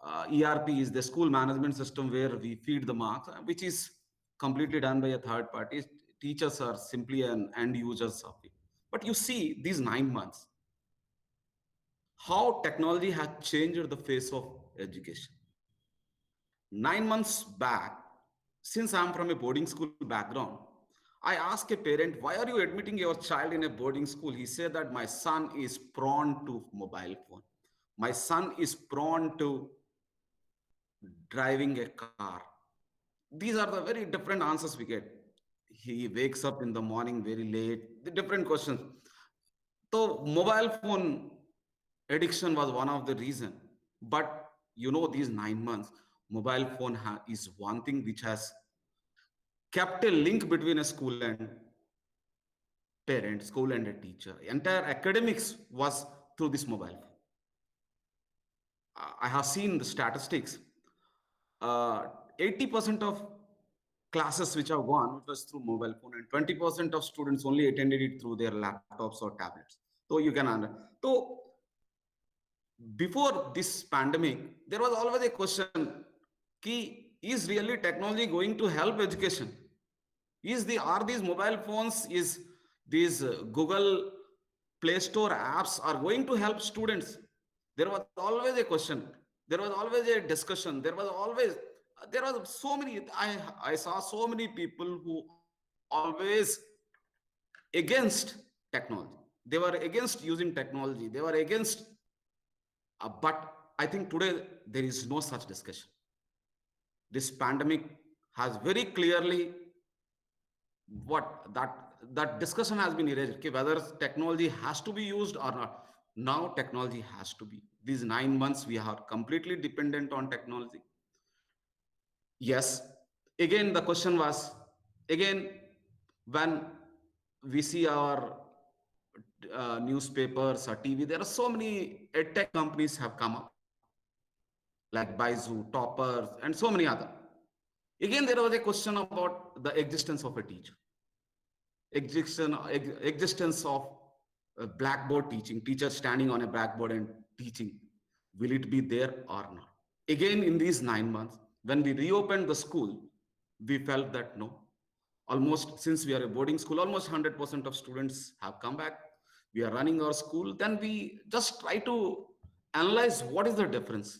ERP is the school management system where we feed the marks, which is completely done by a third party. Teachers are simply an end users of it. But you see these 9 months, how technology has changed the face of education. 9 months back, since I'm from a boarding school background, I asked a parent, why are you admitting your child in a boarding school? He said that my son is prone to mobile phone. My son is prone to driving a car. These are the very different answers we get. He wakes up in the morning very late, the different questions. So mobile phone addiction was one of the reason. But these 9 months, mobile phone is one thing which has kept a link between a school and parent, school and a teacher. Entire academics was through this mobile phone. I have seen the statistics. 80% of classes which are gone was through mobile phone, and 20% of students only attended it through their laptops or tablets. So you can understand. So before this pandemic, there was always a question: is really technology going to help education? Are these mobile phones, is these Google Play Store apps are going to help students? There was always a question. There was always a discussion. There was so many. I saw so many people who always against technology. They were against using technology. They were against. But I think today there is no such discussion. This pandemic has very clearly that discussion has been erased. Okay, whether technology has to be used or not. Now technology has to be. These 9 months we are completely dependent on technology. Yes. Again, the question was, again, when we see our newspapers or TV, there are so many edtech companies have come up, like Baizu, Toppers, and so many other. Again, there was a question about the existence of a teacher, existence of a blackboard teaching, teacher standing on a blackboard and teaching. Will it be there or not? Again, in these 9 months, when we reopened the school, we felt that no, almost, since we are a boarding school, almost 100% of students have come back. We are running our school. Then we just try to analyze what is the difference.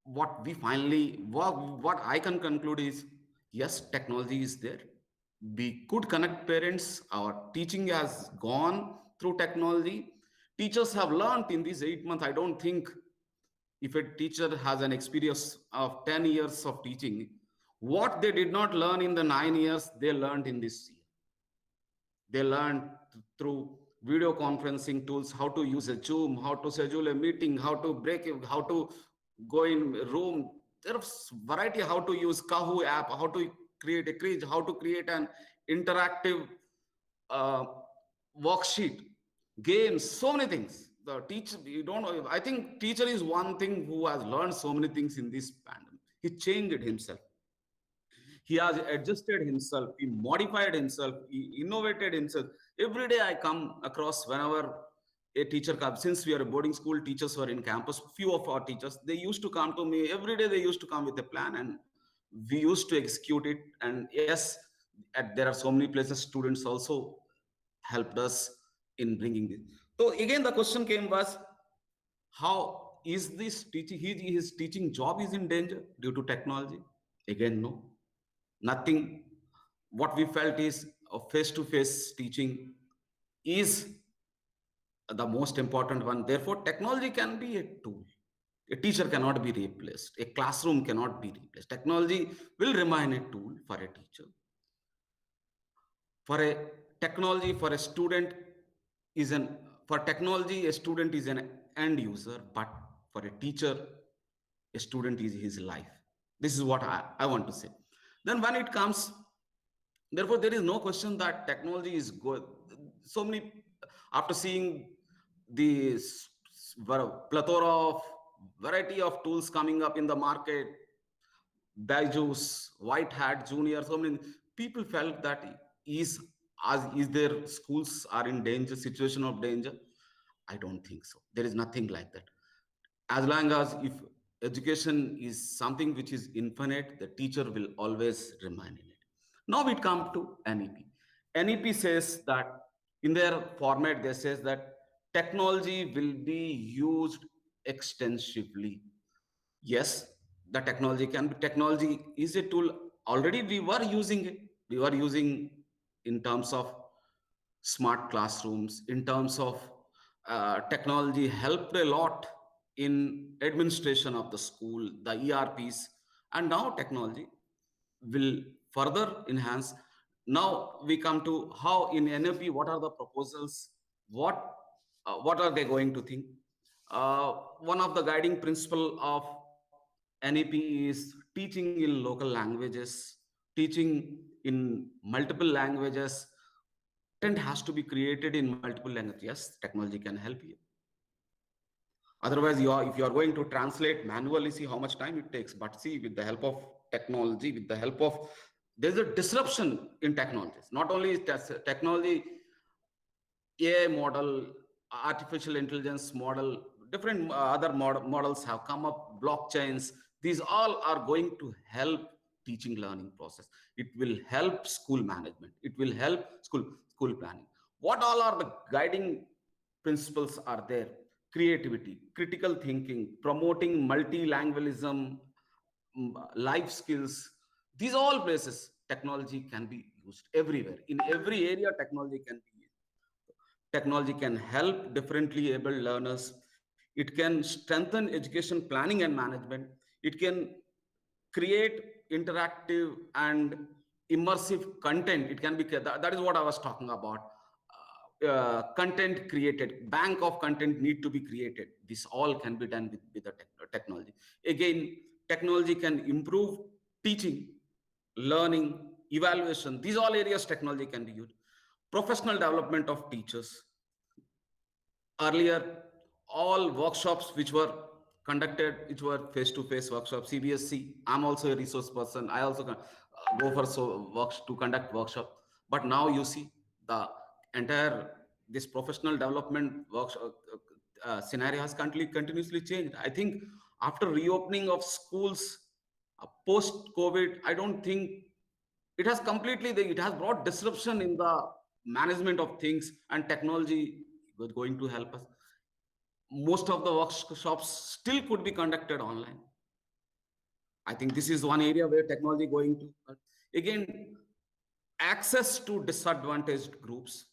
What I can conclude is, yes, technology is there. We could connect parents. Our teaching has gone through technology. Teachers have learned in these 8 months. I don't think if a teacher has an experience of 10 years of teaching, what they did not learn in the 9 years, they learned in this year. They learned through video conferencing tools, how to use a Zoom, how to schedule a meeting, how to break it, how to go in room. There's variety, how to use Kahoot app, how to create a quiz, how to create an interactive worksheet, games, so many things. The teacher, you don't know. I think teacher is one thing who has learned so many things in this pandemic. He changed himself. He has adjusted himself. He modified himself. He innovated himself. Every day I come across, whenever a teacher comes, since we are a boarding school, teachers were in campus. Few of our teachers, they used to come to me every day. They used to come with a plan, and we used to execute it. And yes, there are so many places students also helped us in bringing this. So again, the question came was, how is this teaching? His teaching job is in danger due to technology? Again, no, nothing. What we felt is a face-to-face teaching is the most important one. Therefore, technology can be a tool. A teacher cannot be replaced. A classroom cannot be replaced. Technology will remain a tool for a teacher. For a technology, for a student is for technology, a student is an end user, but for a teacher, a student is his life. This is what I want to say. Then when it comes, therefore, there is no question that technology is good. So many, after seeing the plethora of variety of tools coming up in the market, Byju's, White Hat, Junior, so many people felt that is their schools are in danger, situation of danger. I don't think so. There is nothing like that. As long as if education is something which is infinite, the teacher will always remain in it. Now we come to NEP. NEP says that in their format, they says that technology will be used extensively. Yes, the technology is a tool. Already we were using it. We were using in terms of smart classrooms, in terms of technology helped a lot in administration of the school, the ERPs, and now technology will further enhance. Now we come to how in NEP, what are the proposals? What are they going to think? One of the guiding principle of NEP is teaching in local languages, teaching in multiple languages. Content has to be created in multiple languages. Yes, technology can help you. Otherwise, if you are going to translate manually, see how much time it takes. But see, with the help of technology, with the help of, there's a disruption in technologies. Not only is technology, AI model, artificial intelligence model, different other models have come up, blockchains. These all are going to help teaching learning process. It will help school management. It will help school planning. What all are the guiding principles are there? Creativity, critical thinking, promoting multilingualism, life skills. These all places, technology can be used everywhere. In every area, technology can be used. Technology can help differently able learners It can strengthen education planning and management. It can create interactive and immersive content. It can be, that is what I was talking about. Content created, bank of content need to be created. This all can be done with the technology. Again, technology can improve teaching, learning, evaluation. These all areas technology can be used. Professional development of teachers. Earlier, all workshops which were conducted, which were face-to-face workshops, CBSC, I'm also a resource person, I also go for works to conduct workshop. But now you see the entire this professional development workshop scenario has continuously changed. I think after reopening of schools post COVID, I don't think it has completely, it has brought disruption in the management of things, and technology was going to help us. Most of the workshops still could be conducted online. I think this is one area where technology going to, again, access to disadvantaged groups.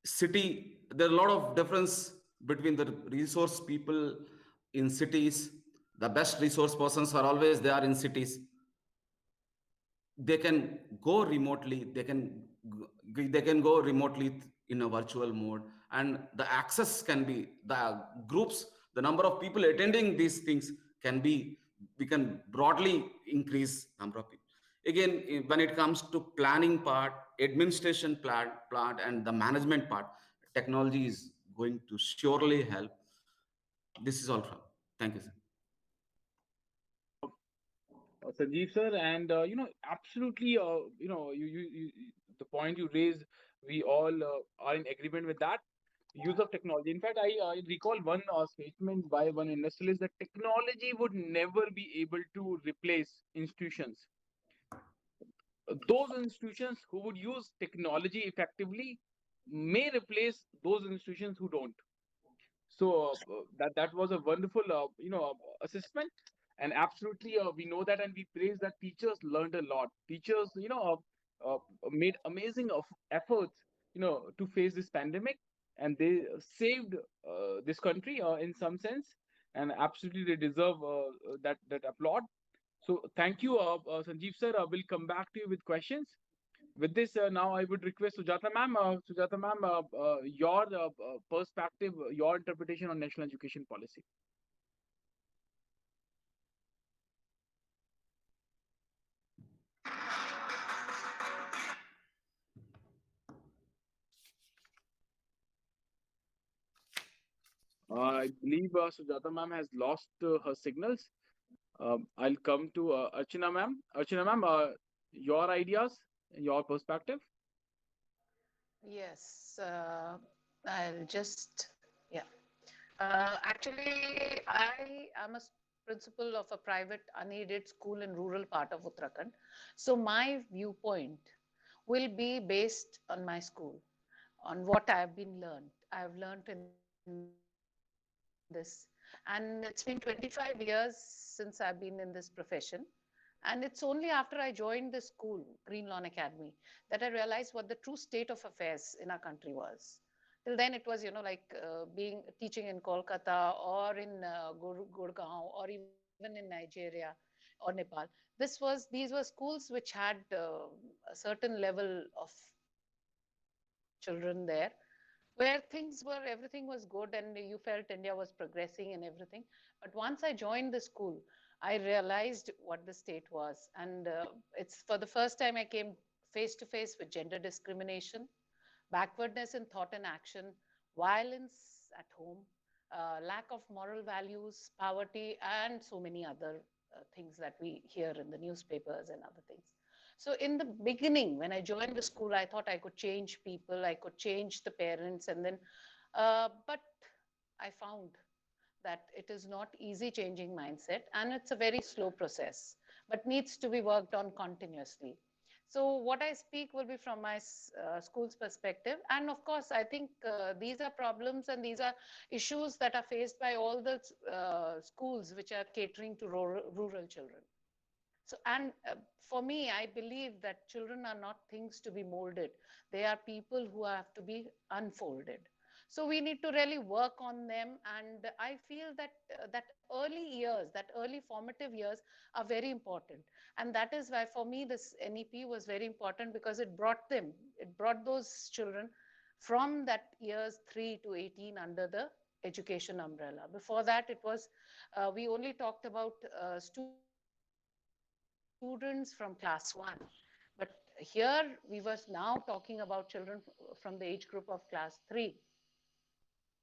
City, there are a lot of difference between the resource people in cities. The best resource persons are always there in cities. They can go remotely, they can go remotely in a virtual mode, and the access can be, the groups, the number of people attending these things can be, we can broadly increase number of people. Again, when it comes to planning part, administration part and the management part, technology is going to surely help. This is all from, thank you, sir. Sanjeev sir, and absolutely, the point you raised, we all are in agreement with that. Use of technology. In fact, I recall one statement by one industrialist that technology would never be able to replace institutions. Those institutions who would use technology effectively may replace those institutions who don't. So that was a wonderful assessment, and absolutely we know that, and we praise that teachers learned a lot. Teachers made amazing of efforts to face this pandemic, and they saved this country in some sense, and absolutely they deserve that applaud. So thank you, Sanjeev sir. We'll come back to you with questions. With this, now I would request Sujata ma'am. Sujata ma'am, your perspective, your interpretation on national education policy. I believe Sujata ma'am has lost her signals. I'll come to Archana ma'am. Archana ma'am, your ideas, your perspective. Yes, I'll just, yeah. Actually, I am a principal of a private unaided school in rural part of Uttarakhand. So my viewpoint will be based on my school, on what I've learned in this. And it's been 25 years since I've been in this profession. And it's only after I joined the school, Green Lawn Academy, that I realized what the true state of affairs in our country was. Till then, it was, like being teaching in Kolkata or in Gurgaon or even in Nigeria or Nepal. These were schools which had a certain level of children there, where everything was good and you felt India was progressing and everything. But once I joined the school, I realized what the state was. And it's for the first time I came face to face with gender discrimination, backwardness in thought and action, violence at home, lack of moral values, poverty, and so many other things that we hear in the newspapers and other things. So in the beginning, when I joined the school, I thought I could change people, I could change the parents, and then, but I found that it is not easy changing mindset, and it's a very slow process, but needs to be worked on continuously. So what I speak will be from my school's perspective. And of course, I think these are problems and these are issues that are faced by all the schools which are catering to rural children. So, and for me, I believe that children are not things to be molded. They are people who have to be unfolded. So we need to really work on them. And I feel that that early years, that early formative years are very important. And that is why for me, this NEP was very important, because it brought those children from that years 3 to 18 under the education umbrella. Before that, it was, we only talked about students from class 1. But here we were now talking about children from the age group of class 3.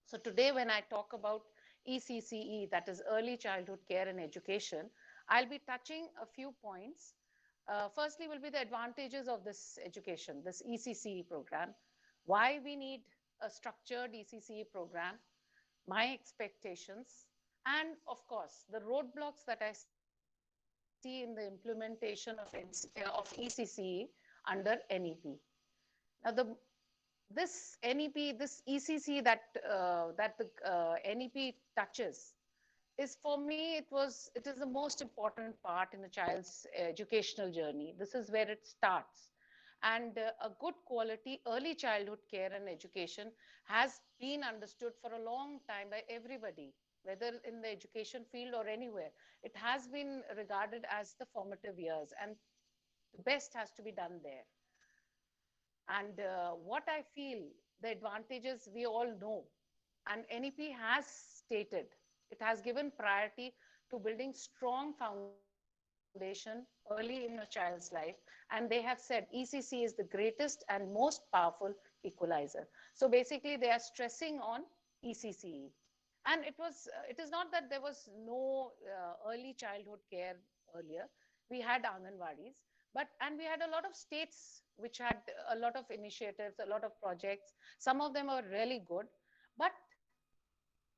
So today, when I talk about ECCE, that is Early Childhood Care and Education, I'll be touching a few points. Firstly, will be the advantages of this education, this ECCE program, why we need a structured ECCE program, my expectations, and of course, the roadblocks that I see in the implementation of ECCE under NEP. Now, this NEP, this ECC that the NEP touches is, for me, it is the most important part in a child's educational journey. This is where it starts. And a good quality early childhood care and education has been understood for a long time by everybody, whether in the education field or anywhere. It has been regarded as the formative years, and the best has to be done there. And what I feel, the advantages we all know, and NEP has stated, it has given priority to building strong foundation early in a child's life. And they have said ECC is the greatest and most powerful equalizer. So basically, they are stressing on ECCE. And it is not that there was no early childhood care earlier. We had Anganwadis, and we had a lot of states which had a lot of initiatives, a lot of projects. Some of them are really good, but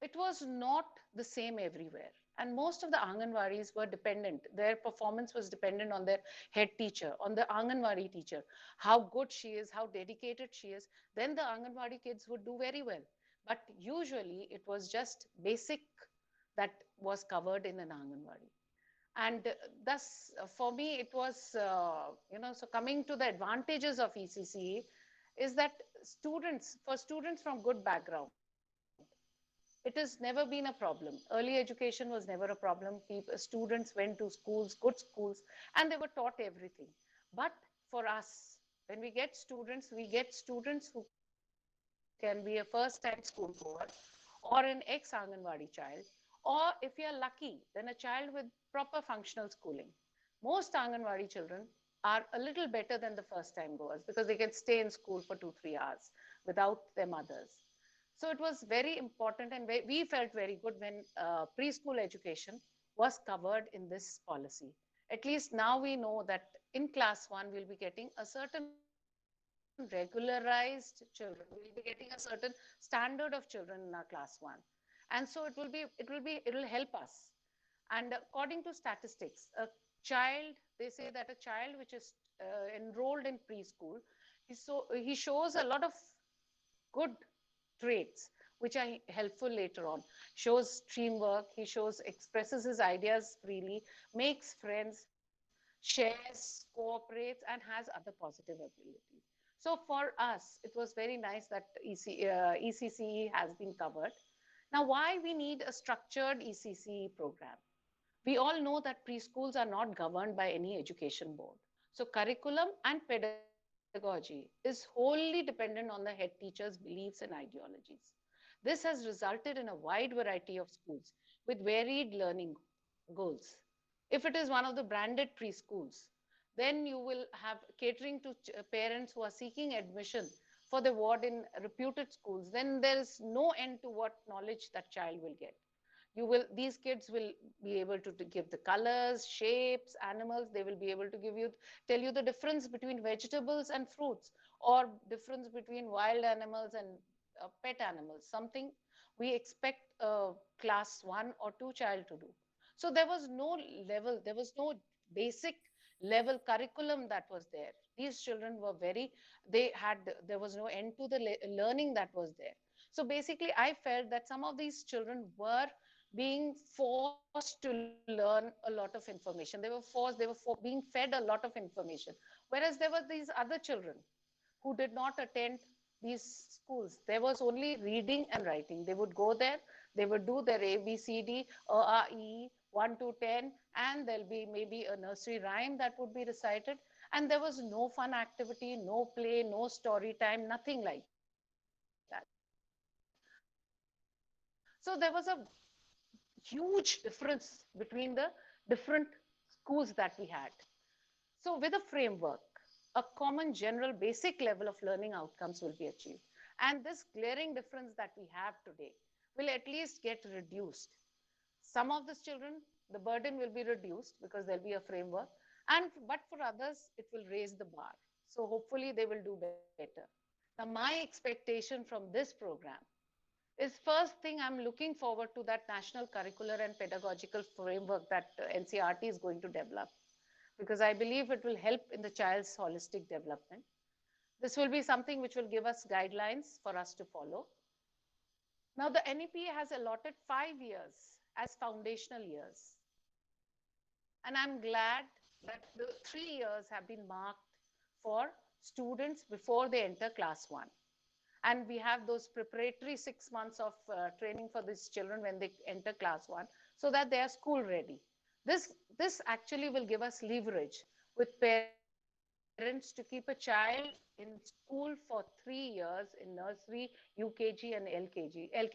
it was not the same everywhere. And most of the Anganwadis were dependent. Their performance was dependent on their head teacher, on the Anganwadi teacher, how good she is, how dedicated she is. Then the Anganwadi kids would do very well. But usually it was just basic that was covered in an Anganwadi. And thus, for me, it was, so coming to the advantages of ECCE is that for students from good background, it has never been a problem. Early education was never a problem. Students went to schools, good schools, and they were taught everything. But for us, when we get students who can be a first-time school goer, or an ex-Anganwadi child, or if you're lucky, then a child with proper functional schooling. Most Anganwadi children are a little better than the first-time goers because they can stay in school for 2-3 hours without their mothers. So it was very important, and we felt very good when preschool education was covered in this policy. At least now we know that in class 1, we'll be getting a certain regularized children. We'll be getting a certain standard of children in our class 1. And so it will help us. And according to statistics, they say that a child which is enrolled in preschool, he shows a lot of good traits which are helpful later on. Shows teamwork, expresses his ideas freely, makes friends, shares, cooperates, and has other positive abilities. So for us, it was very nice that ECCE has been covered. Now, why we need a structured ECCE program? We all know that preschools are not governed by any education board. So curriculum and pedagogy is wholly dependent on the head teacher's beliefs and ideologies. This has resulted in a wide variety of schools with varied learning goals. If it is one of the branded preschools, then you will have catering to parents who are seeking admission for the ward in reputed schools. Then there is no end to what knowledge that child will get. These kids will be able to give the colors, shapes, animals. They will be able to tell you the difference between vegetables and fruits, or difference between wild animals and pet animals, something we expect a class 1 or 2 child to do. So there was no basic level curriculum that was there. These children were there was no end to the learning that was there. So basically, I felt that some of these children were being forced to learn a lot of information. They were being fed a lot of information. Whereas there were these other children who did not attend these schools, there was only reading and writing. They would go there, they would do their ABCD, A, 1 to 10, and there'll be maybe a nursery rhyme that would be recited. And there was no fun activity, no play, no story time, nothing like that. So there was a huge difference between the different schools that we had. So with a framework, a common general basic level of learning outcomes will be achieved. And this glaring difference that we have today will at least get reduced. Some of these children, the burden will be reduced because there'll be a framework. But for others, it will raise the bar. So hopefully they will do better. Now, my expectation from this program is, first thing, I'm looking forward to that national curricular and pedagogical framework that NCERT is going to develop, because I believe it will help in the child's holistic development. This will be something which will give us guidelines for us to follow. Now, the NEP has allotted 5 years as foundational years. And I'm glad that the 3 years have been marked for students before they enter class 1. And we have those preparatory 6 months of training for these children when they enter class 1, so that they are school ready. This actually will give us leverage with parents to keep a child in school for 3 years in nursery, UKG and LKG and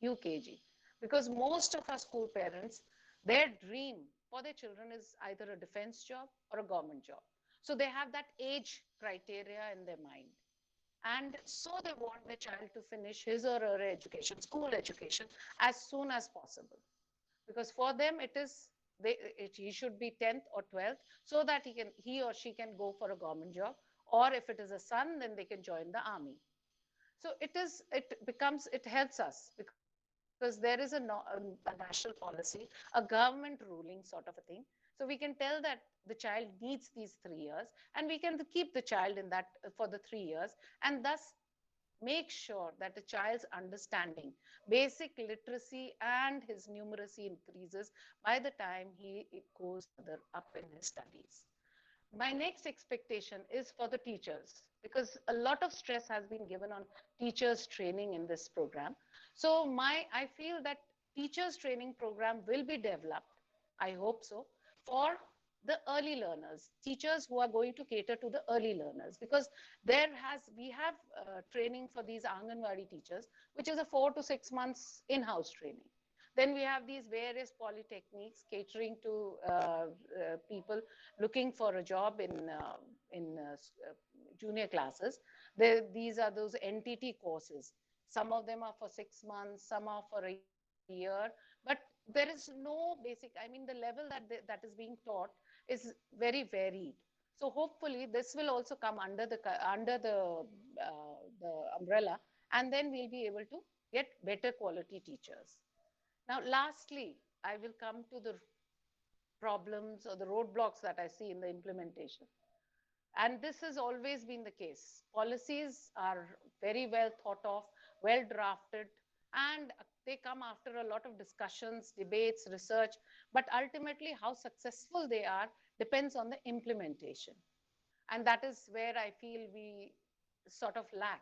UKG. Because most of our school parents, their dream for their children is either a defense job or a government job. So they have that age criteria in their mind. And so they want their child to finish his or her education, school education, as soon as possible. Because for them, he should be 10th or 12th, so that he or she can go for a government job. Or if it is a son, then they can join the army. So it helps us, because there is a national policy, a government ruling sort of a thing. So we can tell that the child needs these 3 years, and we can keep the child in that for the 3 years, and thus make sure that the child's understanding, basic literacy, and his numeracy increases by the time he goes further up in his studies. My next expectation is for the teachers, because a lot of stress has been given on teachers training in this program. So I feel that teachers training program will be developed, I hope so, for the early learners, teachers who are going to cater to the early learners, because we have training for these Anganwadi teachers, which is a 4 to 6 months in-house training. Then we have these various polytechniques catering to people looking for a job in junior classes. These are those NTT courses. Some of them are for 6 months, some are for a year, but there is no basic, I mean, the level that is being taught is very varied. So hopefully this will also come under the umbrella, and then we'll be able to get better quality teachers. Now, lastly, I will come to the problems or the roadblocks that I see in the implementation. And this has always been the case. Policies are very well thought of, well drafted, and they come after a lot of discussions, debates, research. But ultimately, how successful they are depends on the implementation. And that is where I feel we sort of lack.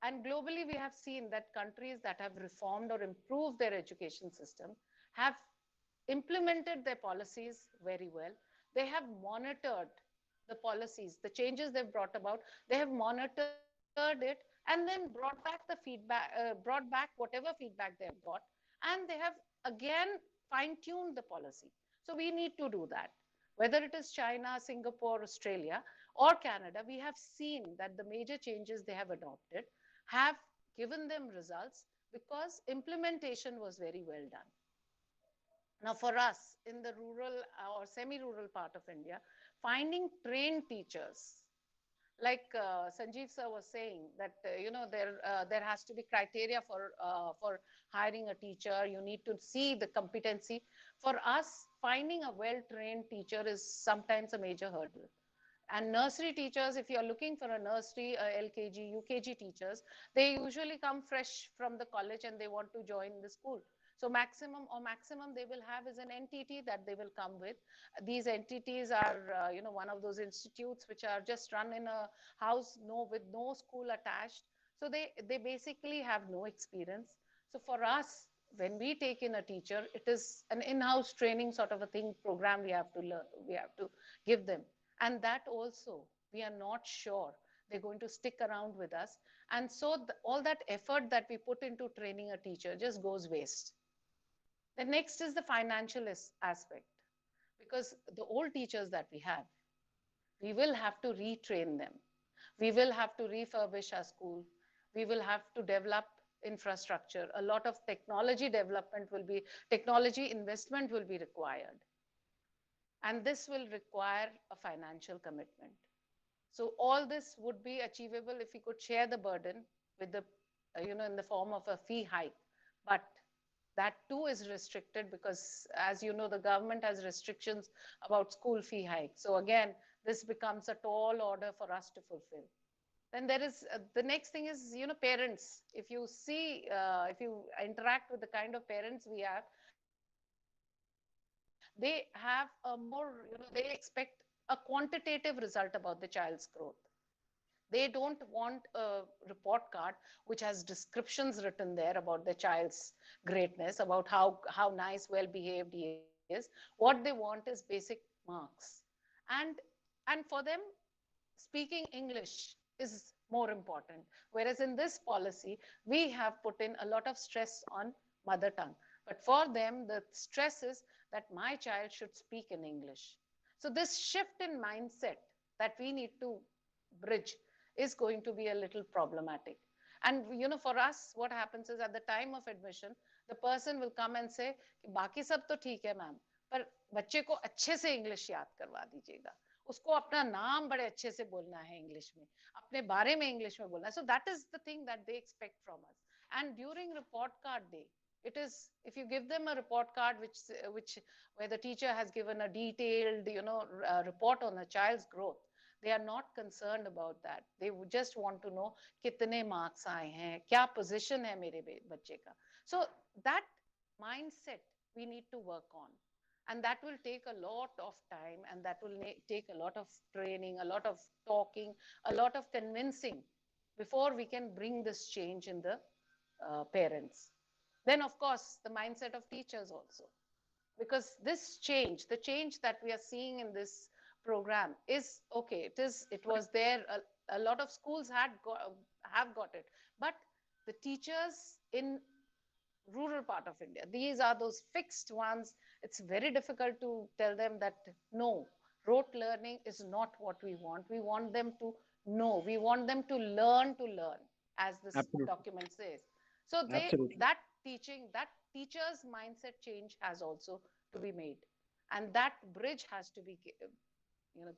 And globally, we have seen that countries that have reformed or improved their education system have implemented their policies very well. They have monitored the policies, the changes they've brought about. They have monitored it and then brought back the feedback, brought back whatever feedback they have got, and they have again fine-tuned the policy. So we need to do that. Whether it is China, Singapore, Australia, or Canada, we have seen that the major changes they have adopted have given them results because implementation was very well done. Now, for us in the rural or semi-rural part of India, finding trained teachers, like Sanjeev sir was saying, that there has to be criteria for hiring a teacher. You need to see the competency. For us, finding a well-trained teacher is sometimes a major hurdle. And nursery teachers, if you're looking for a nursery, LKG, UKG teachers, they usually come fresh from the college and they want to join the school. So maximum they will have is an NTT that they will come with. These entities are, one of those institutes which are just run in a house, with no school attached. So they basically have no experience. So for us, when we take in a teacher, it is an in-house training sort of a thing program we have to learn, we have to give them. And that also, we are not sure they're going to stick around with us. And so all that effort that we put into training a teacher just goes waste. The next is the financial aspect, because the old teachers that we have, we will have to retrain them. We will have to refurbish our school. We will have to develop infrastructure. A lot of technology investment will be required. And this will require a financial commitment. So all this would be achievable if we could share the burden with the, in the form of a fee hike. But that too is restricted because, as you know, the government has restrictions about school fee hike. So again, this becomes a tall order for us to fulfill. Then there is the next thing is, parents. If you see, if you interact with the kind of parents we have, they have a more, they expect a quantitative result about the child's growth. They don't want a report card which has descriptions written there about the child's greatness, about how nice, well behaved he is. What they want is basic marks. And for them, speaking English is more important. Whereas in this policy, we have put in a lot of stress on mother tongue. But for them, the stress is that my child should speak in English. So this shift in mindset that we need to bridge is going to be a little problematic. And for us, what happens is at the time of admission, the person will come and say, "Baki sab to theek hai, ma'am, par bacche ko अच्छे से English याद करवा दीजिएगा. उसको अपना नाम बड़े अच्छे से बोलना है इंग्लिश में, अपने बारे में इंग्लिश में बोलना है." So that is the thing that they expect from us. And during report card day, it is, if you give them a report card where the teacher has given a detailed, report on the child's growth, they are not concerned about that. They would just want to know कितने marks आए हैं, क्या position है मेरे बच्चे का. So that mindset we need to work on. And that will take a lot of time, and that will take a lot of training, a lot of talking, a lot of convincing before we can bring this change in the parents. Then, of course, the mindset of teachers also. Because this change, the change that we are seeing in this program is, okay, it was there, a lot of schools have got it. But the teachers in rural part of India, these are those fixed ones. It's very difficult to tell them that, no, rote learning is not what we want. We want them to know. We want them to learn, as this document says. So that teacher's mindset change has also to be made. And that bridge has to be,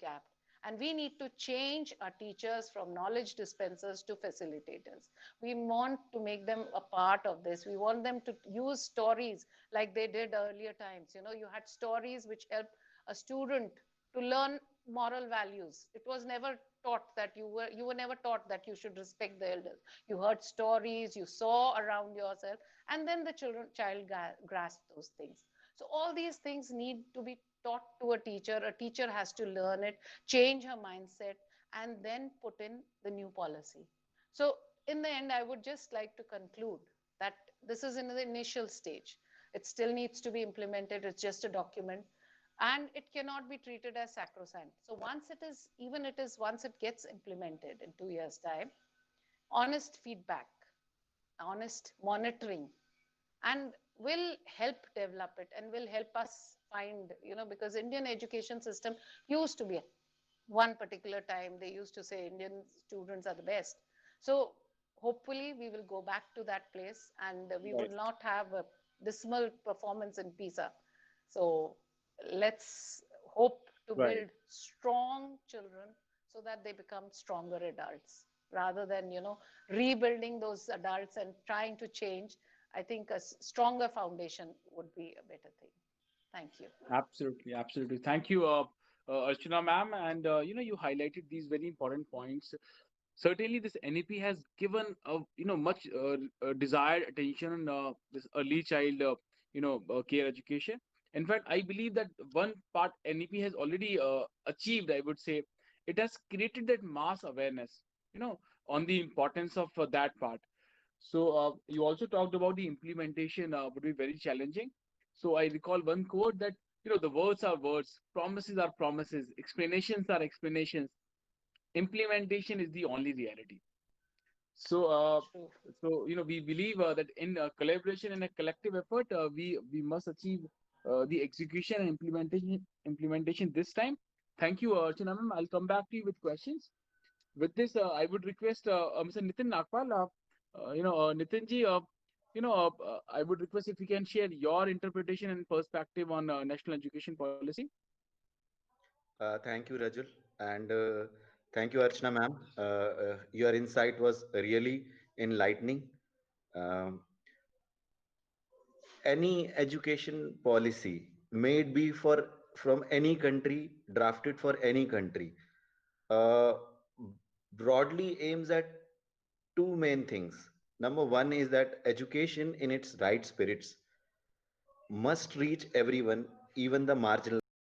gapped. And we need to change our teachers from knowledge dispensers to facilitators. We want to make them a part of this. We want them to use stories like they did earlier times. You had stories which helped a student to learn moral values. It was never taught that you were never taught that you should respect the elders. You heard stories, you saw around yourself, and then the child grasped those things. So all these things need to be taught to a teacher. A teacher has to learn it, change her mindset, and then put in the new policy. So in the end, I would just like to conclude that this is in the initial stage. It still needs to be implemented. It's just a document, and it cannot be treated as sacrosanct. So once it gets implemented in 2 years' time, honest feedback, honest monitoring, and will help develop it and will help us find, because Indian education system used to be, one particular time they used to say Indian students are the best. So hopefully we will go back to that place, and we will not have a dismal performance in PISA. So let's hope to build strong children so that they become stronger adults, rather than, rebuilding those adults and trying to change. I think a stronger foundation would be a better thing. Thank you. Absolutely. Thank you, Archana ma'am. And, you highlighted these very important points. Certainly, this NEP has given, much desired attention, this early child care education. In fact, I believe that one part NEP has already achieved, I would say, it has created that mass awareness, on the importance of that part. So you also talked about the implementation would be very challenging. So I recall one quote that the words are words, promises are promises, explanations are explanations, implementation is the only reality. So True. we believe that in collaboration and a collective effort, we must achieve the execution and implementation this time. Thank you, Archana ma'am. I'll come back to you with questions. With this, I would request Mr. Nitin Nagpal, Nitin ji, I would request if you can share your interpretation and perspective on national education policy. Thank you, Rajul, and thank you, Archana ma'am. Your insight was really enlightening. Um, any education policy, may it be for from any country, drafted for any country, uh, broadly aims at two main things. Number one is that education in its right spirits must reach everyone, even the marginal.